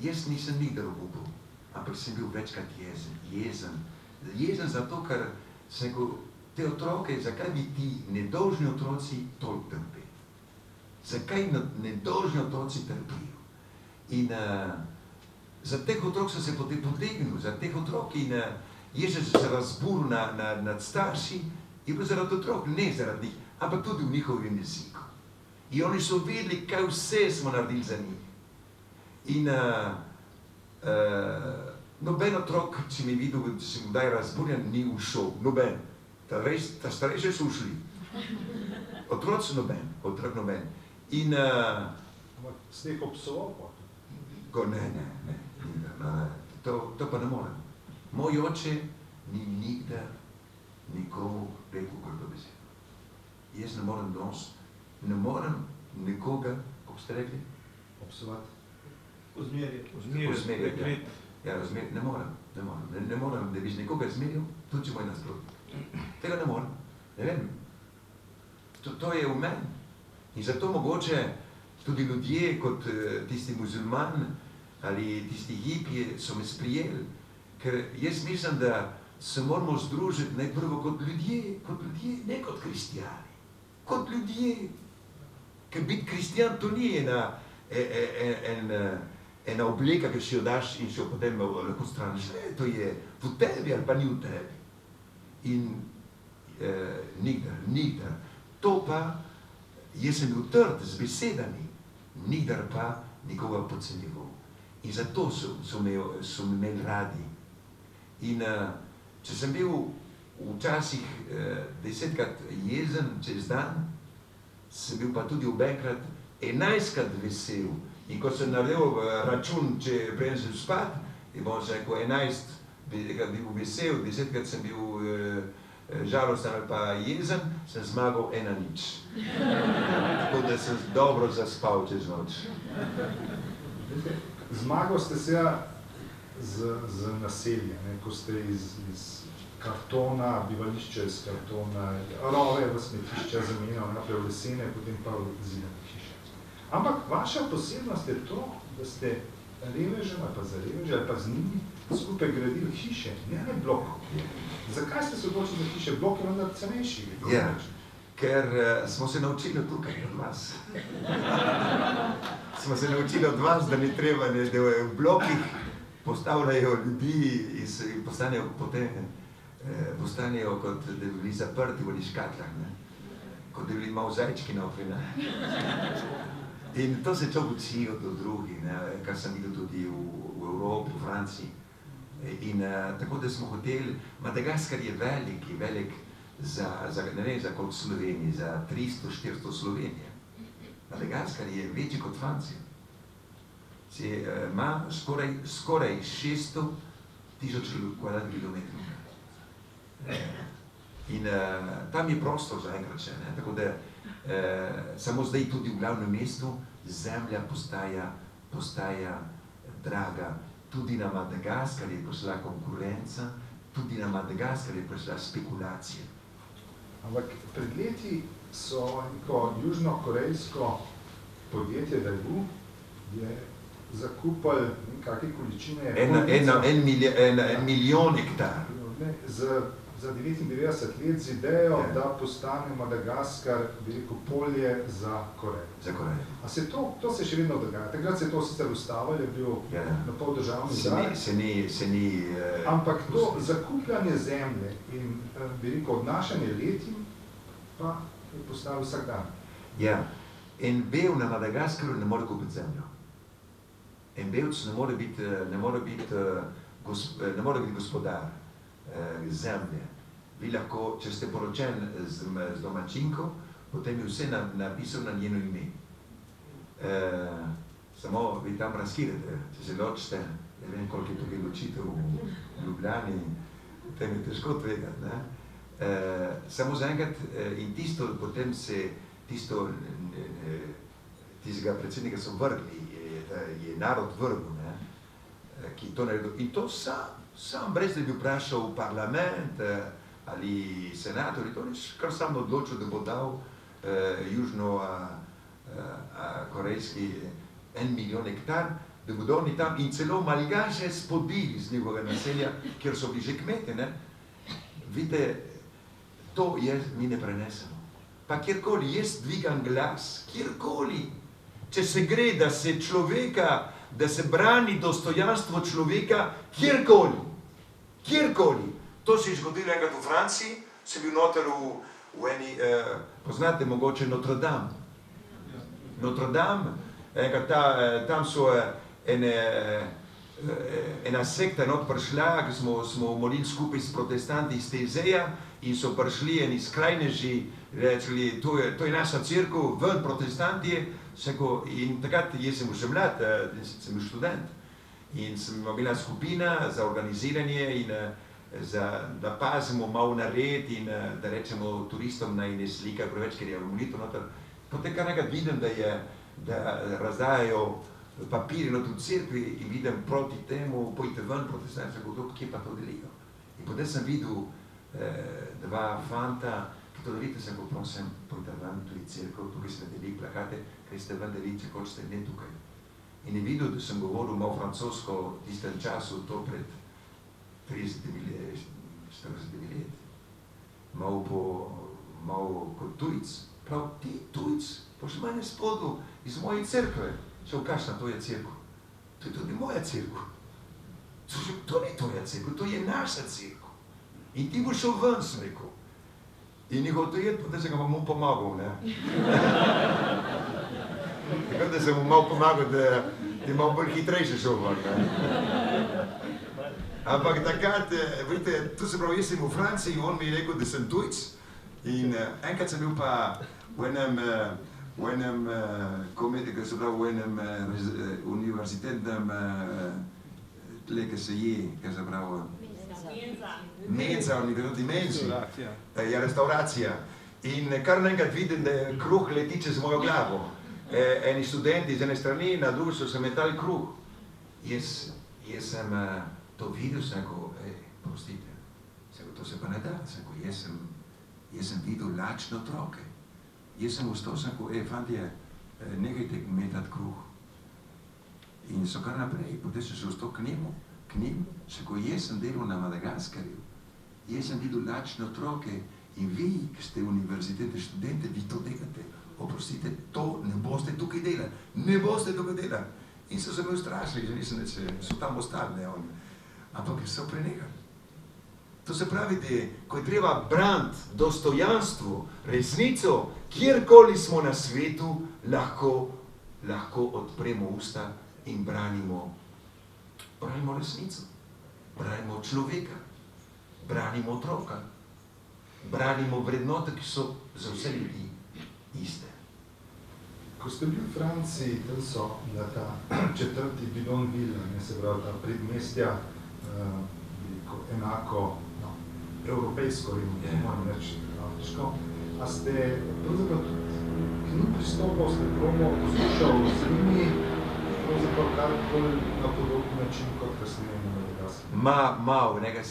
jaz nisem nikdar obupal, ampak sem bil večkrat jezen zato, ker sem rekel, te otroke, zakaj bi ti nedolžni otroci toliko trpeli? Zakaj nedolžni otroci trpijo? In za teh otrok sem se potem potegnil, za teh otrok in jaz sem se razburil nad starši, je bilo zaradi otrok, ne zaradi njih, ampak tudi v njihovem jeziku. In oni so vedeli, kaj vse smo naredili za njih. In noben otrok, če mi videl, da sem kdaj razburjen, ni ušel. Noben. Ta starejši so ušli. Otrok noben. In... Ste jih obsoval pa? Ne. To pa ne morem. Moj oče ni nikdar nikomu rekel grdo besedo. Jaz ne morem nekoga, kako ste rekli? Obsovati. Uzmerjati. Ja, ne morem, da bi nekoga zmeril, tudi če moj nasprotnik. Tega ne morem, ne vem. To je v meni. In zato mogoče tudi ljudje, kot tisti muzulman, ali tisti hipiji so me sprijeli, ker jaz mislim, da se moramo združiti najprvo kot ljudje, ne kot kristijani, kot ljudje. Ker biti kristijan to ni ena obleka, ki si jo daš in si jo potem lahko straniš. Ne, to je v tebi ali pa ni v tebi. In nikdar. To pa, jaz sem bil trd z besedami, nikdar pa nikoga podcenjeval. In zato so me imeli radi. In če sem bil včasih 10-krat jezen čez dan, sem bil pa tudi obekrat 11-krat vesel. In ko sem naredil račun, če preden sem spat, in bom se rekel 11-krat bil vesel, 10-krat sem bil žalosten ali pa jezen, sem zmagal 1-0. Tako da sem dobro zaspal čez noč. Zmagal ste se z naselja, ko ste iz kartona, bivališče iz kartona, rove v smetišče zamenjal naprej v lesene, potem pa v zidane hiše. Ampak vaša posebnost je to, da ste revežem ali pa za reveže ali pa z njimi skupaj gradili hiše, ne blokov. Zakaj ste se odločili za hiše? Blok je vendar cenejši. Ja, ker smo se naučili tukaj od vas. Smo se naučili od vas, da ni treba, da v blokih postavljajo ljudi in postanejo potem kot da bi bili zaprti v škatlah, kot da bi bili malo zajčki notri. In to se človek uči od drugih, kar sem videl tudi v Evropi, v Franciji. In tako da smo hoteli, Madagaskar je velik za kot Sloveniji, za 300-400 Slovenije. Madagaskar je večji kot Francija. Ima skoraj 600 tisoč kvadratnih kilometrov. In tam je prostor zaenkrat še, tako da samo zdaj tudi v glavnem mestu zemlja postaja draga. Tudi na Madagaskar je prišla konkurenca, tudi na Madagaskar je prišla spekulacija. Ampak pred leti so neko južnokorejsko podjetje Daewoo je zakupali nekakve količine... En milijon hektar. Za 99 let z idejo, da postane Madagaskar, bi rekel, polje za Korejo. Za Korejo. A se to se še vedno dogaja? Takrat se je to sicer ustavilo, je bil na pol državni udar. Se ni... Ampak to zakupljanje zemlje in, bi rekel, odnašanje letin, pa je postavil vsak dan. Ja, en bev na Madagaskaru ne more kupiti zemljo. En bevc ne more biti gospodar zemlje. Vi lahko, če ste poročen z domačinko, potem je vse napisal na njeno ime. Samo vi tam razkidete, če se ločite, ne vem, koliko je tukaj ločitev v Ljubljani, potem je težko tvegati. Samo zaenkrat in tisto, potem se tistega predsednika so vrgli, je narod vrgel, ki to naredil. In to sam brez da bi vprašal v parlament ali senator, to je kar sam odločil, da bo dal južno-korejski 1 milijon hektar, da bodo oni tam in celo malgaše spodili z njegovega naselja, kjer so bili že kmete. Vidite, to mi ne prenesemo. Pa kjerkoli, jaz dvigam glas, kjerkoli. Če se gre, da se človeka, da se brani dostojanstvo človeka, kjerkoli. To se je zgodilo enkrat v Franciji, sem bil noter v eni, poznate mogoče Notre Dame. Notre Dame, enkrat tam so ena sekta not prišla, ki smo molili skupaj s protestanti iz Tézéja in so prišli eni skrajneži, rekli, to je naša cerkev, ven protestanti, in takrat, jaz sem bil še mlad, sem bil študent in sem imela skupina za organiziranje in da pazimo malo na red in da rečemo turistom naj ne slika preveč, ker je molitev noter. Potem kar nekaj vidim, da razdajajo papirje noter v cerkvi in vidim proti temu, pojte ven protestanti, kje pa to delijo. In potem sem videl dva fanta, ki to delite, sem ko prosim, pojte ven tudi cerkev, tukaj se ne deli plakate, kaj ste ven delili, če hočete, ne tukaj. in je videl, da sem govoril malo francosko v tistem času, to pred 30 let, 40 let. Malo kot tujc. Prav, ti tujc, boš mene spodu iz moje cerkve. Še kakšna to je cerkev? To je tudi moja cerkev. To ni tvoja cerkev, to je naša cerkev. In ti boš šel ven, sem rekel. In njihov to je, potem sem ga mu pomagal, ne. Tako da sem mu malo pomagal, da je malo bolj hitrejše šel ven, ne. Ampak takrat, vidite, tu se pravi, jaz sem v Franciji, on mi je rekel, da sem tujc. In enkrat sem bil pa v enem, ko se pravi, v enem univerzitetnem, tle, ki se je, kaj se pravi, menza, univerzitetni menzi, je restauracija. In kar naenkrat vidim, da je kruh leti čez mojo glavo. Eni študenti z ene strani, na drugi so se metali kruh. Jaz sem to videl, sem rekel, prostite, to se pa ne da, jaz sem videl lačne otroke. Jaz sem vstal, sem rekel, fantje, nehajte metati kruh. In so kar naprej, potem sem se vstal k njim, sem rekel, jaz sem delal na Madagaskarju, jaz sem videl lačne otroke in vi, ki ste univerzitetni študente, vi to delate. Oprostite, to ne boste tukaj delati, ne boste tukaj delati. In so se me ustrašili, že nisem, da so tam ostali, ne oni. Ampak so prenehali. To se pravi, da ko je treba braniti dostojanstvo, resnico, kjerkoli smo na svetu, lahko odpremo usta in branimo resnico, branimo človeka, branimo otroka, branimo vrednote, ki so za vse ljudi iste. Ko ste bili v Franciji, tam so na ta četrti bidonville, se pravi ta predmestja, enako evropejsko, moram reči, afriško. A ste pravzaprav k njim pristopal, ste poslušal z njimi, pravzaprav karkoli na podoben način, kot kasneje na Madagaskarju? Malo, nekaj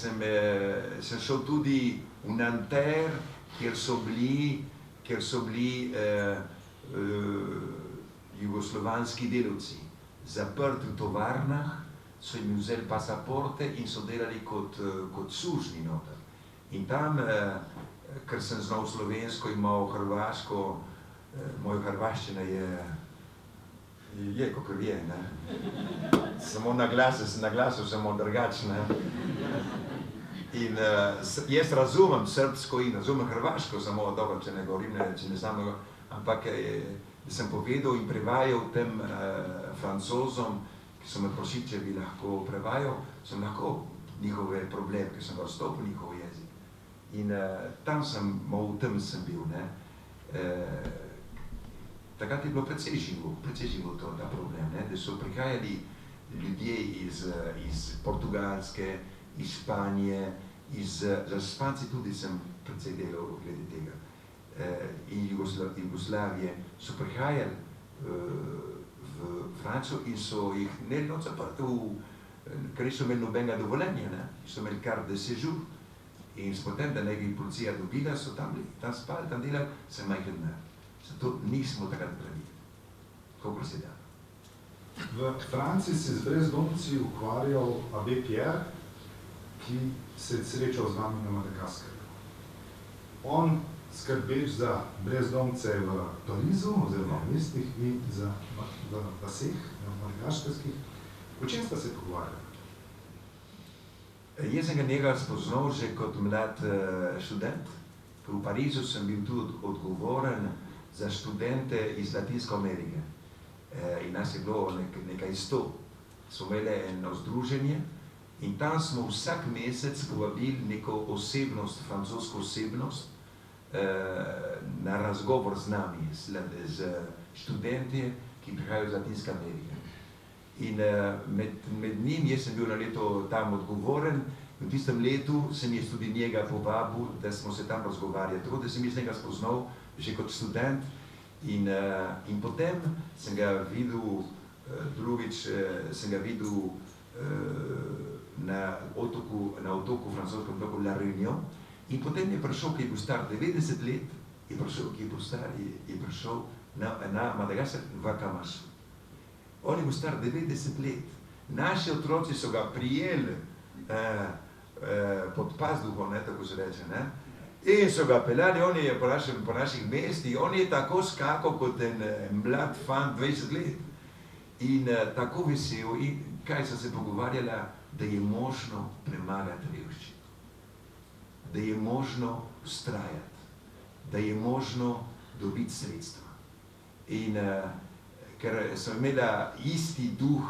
sem šel tudi v Nanterre, kjer so bili jugoslovanski delavci zaprti v tovarnah, so jim vzeli pasaporte in so delali kot sužnji noter. In tam, ker sem znal slovensko in malo hrvaško, moja hrvaščina je, kakor je, ne. Samo na glasu sem malo drugač, ne. In jaz razumem srbsko in razumem hrvaško, samo dobro, če ne govorim, če ne znam, ampak sem povedal in prevajal tem Francozom, ki so me prosili, če bi lahko prevajal, sem lahko njihove probleme, ker sem ga vstopil njihov jezik. In tam sem, malo v tem sem bil, ne. Takrat je bilo precej živo ta problem, ne, da so prihajali ljudje iz Portugalske, iz Španije, za Španci tudi sem precej delal glede tega, in Jugoslavije, so prihajali v Francijo in so jih neredno zaprti, ker niso imeli nobenega dovoljenja, ne, so imeli carte de séjour. In potem, da nekaj policija dobila, so tam spali, tam delali, sem majhen denar. Zato nismo takrat pravili, kakor se da. V Franciji se z brezdomci ukvarjal Abbé Pierre, ki se je srečal z vami na Madagaskarju. On skrbeč za brezdomce v Parizu, oziroma v mestih in v vaseh madagaskarskih. O čem sta se pogovarjali? Jaz sem ga njega spoznal že kot mlad študent. V Parizu sem bil tudi odgovoren za študente iz Latinske Amerike. In nas je bilo nekaj 100. Smo imeli eno združenje in tam smo vsak mesec povabili neko osebnost, francosko osebnost, na razgovor z nami, z študenti, ki prihajajo iz Latinske Amerike. In med njim, jaz sem bil na leto tam odgovoren, in v tistem letu sem jaz tudi njega povabil, da smo se tam razgovarjali. Tako da sem jaz njega spoznal že kot študent in potem sem ga videl, drugič sem ga videl na otoku francoskem otoku La Réunion in potem je prišel, ki je bil star 90 let, je prišel na Madagaskar v Kamasu. On je bil star 90 let. Naši otroci so ga prijeli pod pazduho, ne, tako se reče, ne. In so ga peljali, on je po naših mestih, on je tako skakal kot en mlad fant 20 let. In tako vesel, in kaj so se pogovarjala, da je možno premagati revščino, da je možno vztrajati, da je možno dobiti sredstva. In ker so imela isti duh,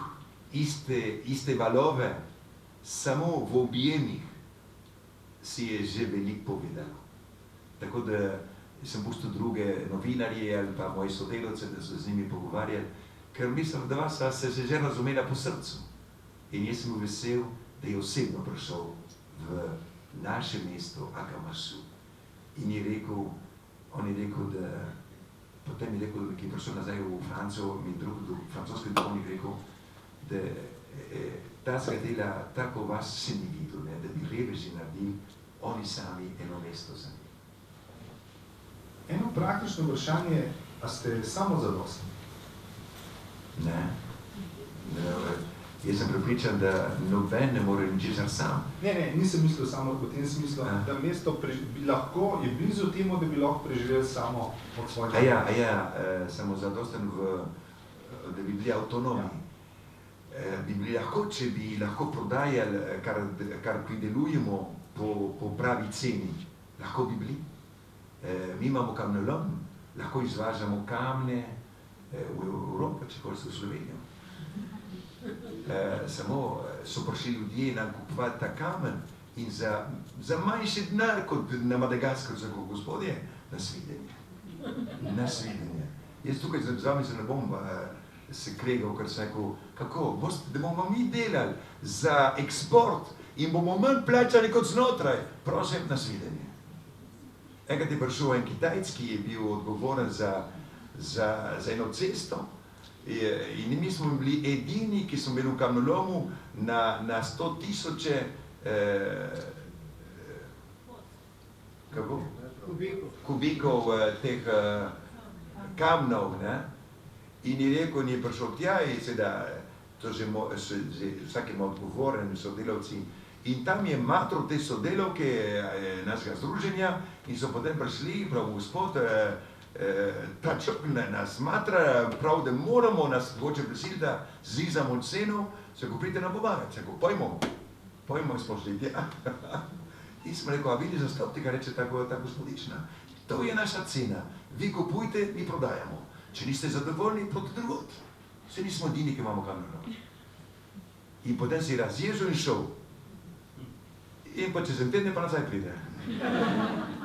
iste valove, samo v objemih si je že veliko povedalo. Tako da sem pustil druge novinarje ali pa moji sodelavci, da so z njimi pogovarjali, ker mislim, da vas se že razumela po srcu. In jaz sem bil vesel, da je osebno prišel v naše mesto Akamasu. In je rekel, on je rekel, da potem je rekel, ki je prišel nazaj v Francijo, in francoski duhovnik rekel, da tazga dela tako vas se ni videl, ne, da bi reveži naredili oni sami eno mesto za njih. Eno praktično vprašanje, a ste samozadostni? Ne. Jaz sem prepričan, da noben ne more ničesar sam. Ne, nisem mislil samo v tem smislu, da mesto bi lahko, je blizu temu, da bi lahko preživeli samo od svojega. Samozadosten da bi bili avtonomni. Bi bili lahko, če bi lahko prodajali, kar pridelujemo po pravi ceni. Lahko bi bili. Mi imamo kamnolom, lahko izvažamo kamne v Evropo, čekoli se v Slovenijo. Samo so prišli ljudje nam kupovati ta kamen in za manjši denar, kot na Madagaskar, za gospodje, nasvidenje. Nasvidenje. Jaz tukaj z vami se ne bom se kregal, ker sem rekel, kako, da bomo mi delali za eksport in bomo manj plačali kot znotraj. Prosim, nasvidenje. Enkrat je prišel en Kitajc, ki je bil odgovoren za eno cesto, in mi smo bili edini, ki smo bili v kamnolomu na 100 000 kubikov teh kamnov, ne? In je rekel, in je prišel tja, in seveda, to že vsak ima odgovoren, sodelavci, in tam je matro te sodelavke našega združenja in so potem prišli, prav gospod, ta človek nas matra, prav, da moramo nas hoče prisiliti, da zizamo ceno, se ko pridite nam pomagati, se ko pojmo smo šli tja. In smo rekel, a vidi zastopite, kar reče ta gospodična, to je naša cena, vi kupujte, mi prodajamo. Če niste zadovoljni, proti drugot. Vse nismo edini, ki imamo kamero. In potem si razježil in šel. In pa čez en teden pa nazaj pride.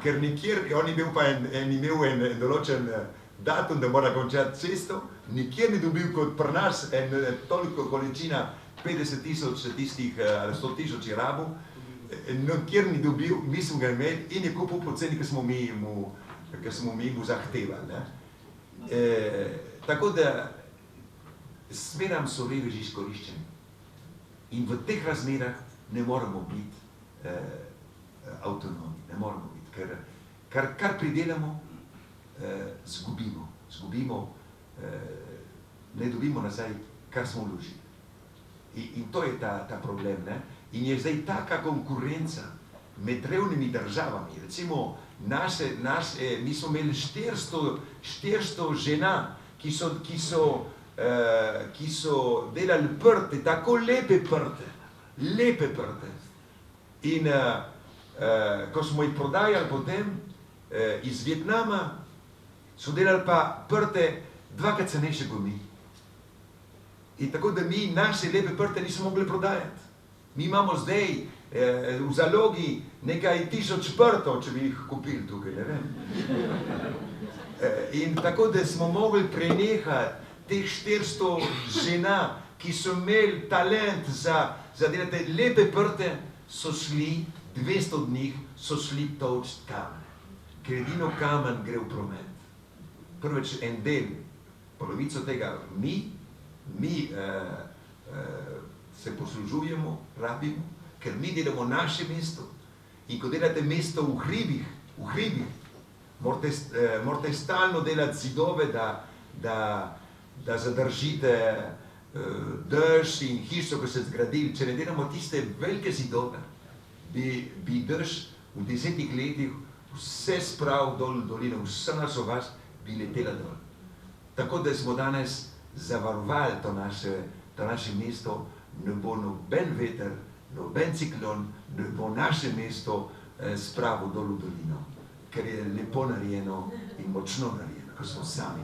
Ker nikjer, on imel en določen datum, da mora končati cesto, nikjer ni dobil kot pri nas toliko količina 50 000 tistih ali 100 000 je rabu, nikjer ni dobil, mi smo ga imeli in je kupil po ceni, ki smo mi mu zahtevali. Tako da smeram so reveži izkoriščeni. In v teh razmerah ne moramo biti avtonomi, ne moramo biti, ker kar pridelamo, zgubimo, ne dobimo nazaj, kar smo vložili. In to je ta problem, ne? In je zdaj taka konkurenca med revnimi državami, recimo mi smo imeli 400 žena, ki so delali prte, tako lepe prte. In ko smo jih prodajali potem iz Vietnama, so delali pa prte dvakrat cenejše kot mi. In tako da mi naše lepe prte nismo mogli prodajati. Mi imamo zdaj v zalogi nekaj 1000 prtov, če bi jih kupili tukaj, ne vem. In tako da smo mogli prenehati teh 400 žena, ki so imeli talent za delati lepe prte, so šli, 200 od njih, so šli točiti kamen. Ker edino kamen gre v promet. Prvič en del, polovico tega mi se poslužujemo, rabimo, ker mi delamo naše mesto. In ko delate mesto v hribih, morate stalno delati zidove, da zadržite dež in hišo, ko se zgradili, če ne delamo tiste velike zidove, bi dež v 10 letih vse spravil dol v dolino, vsa naša vas bi letela dol. Tako da smo danes zavarovali to naše mesto, ne bo noben veter, noben ciklon, ne bo naše mesto spravil dol v dolino, ker je lepo narejeno in močno narejeno, ko smo sami.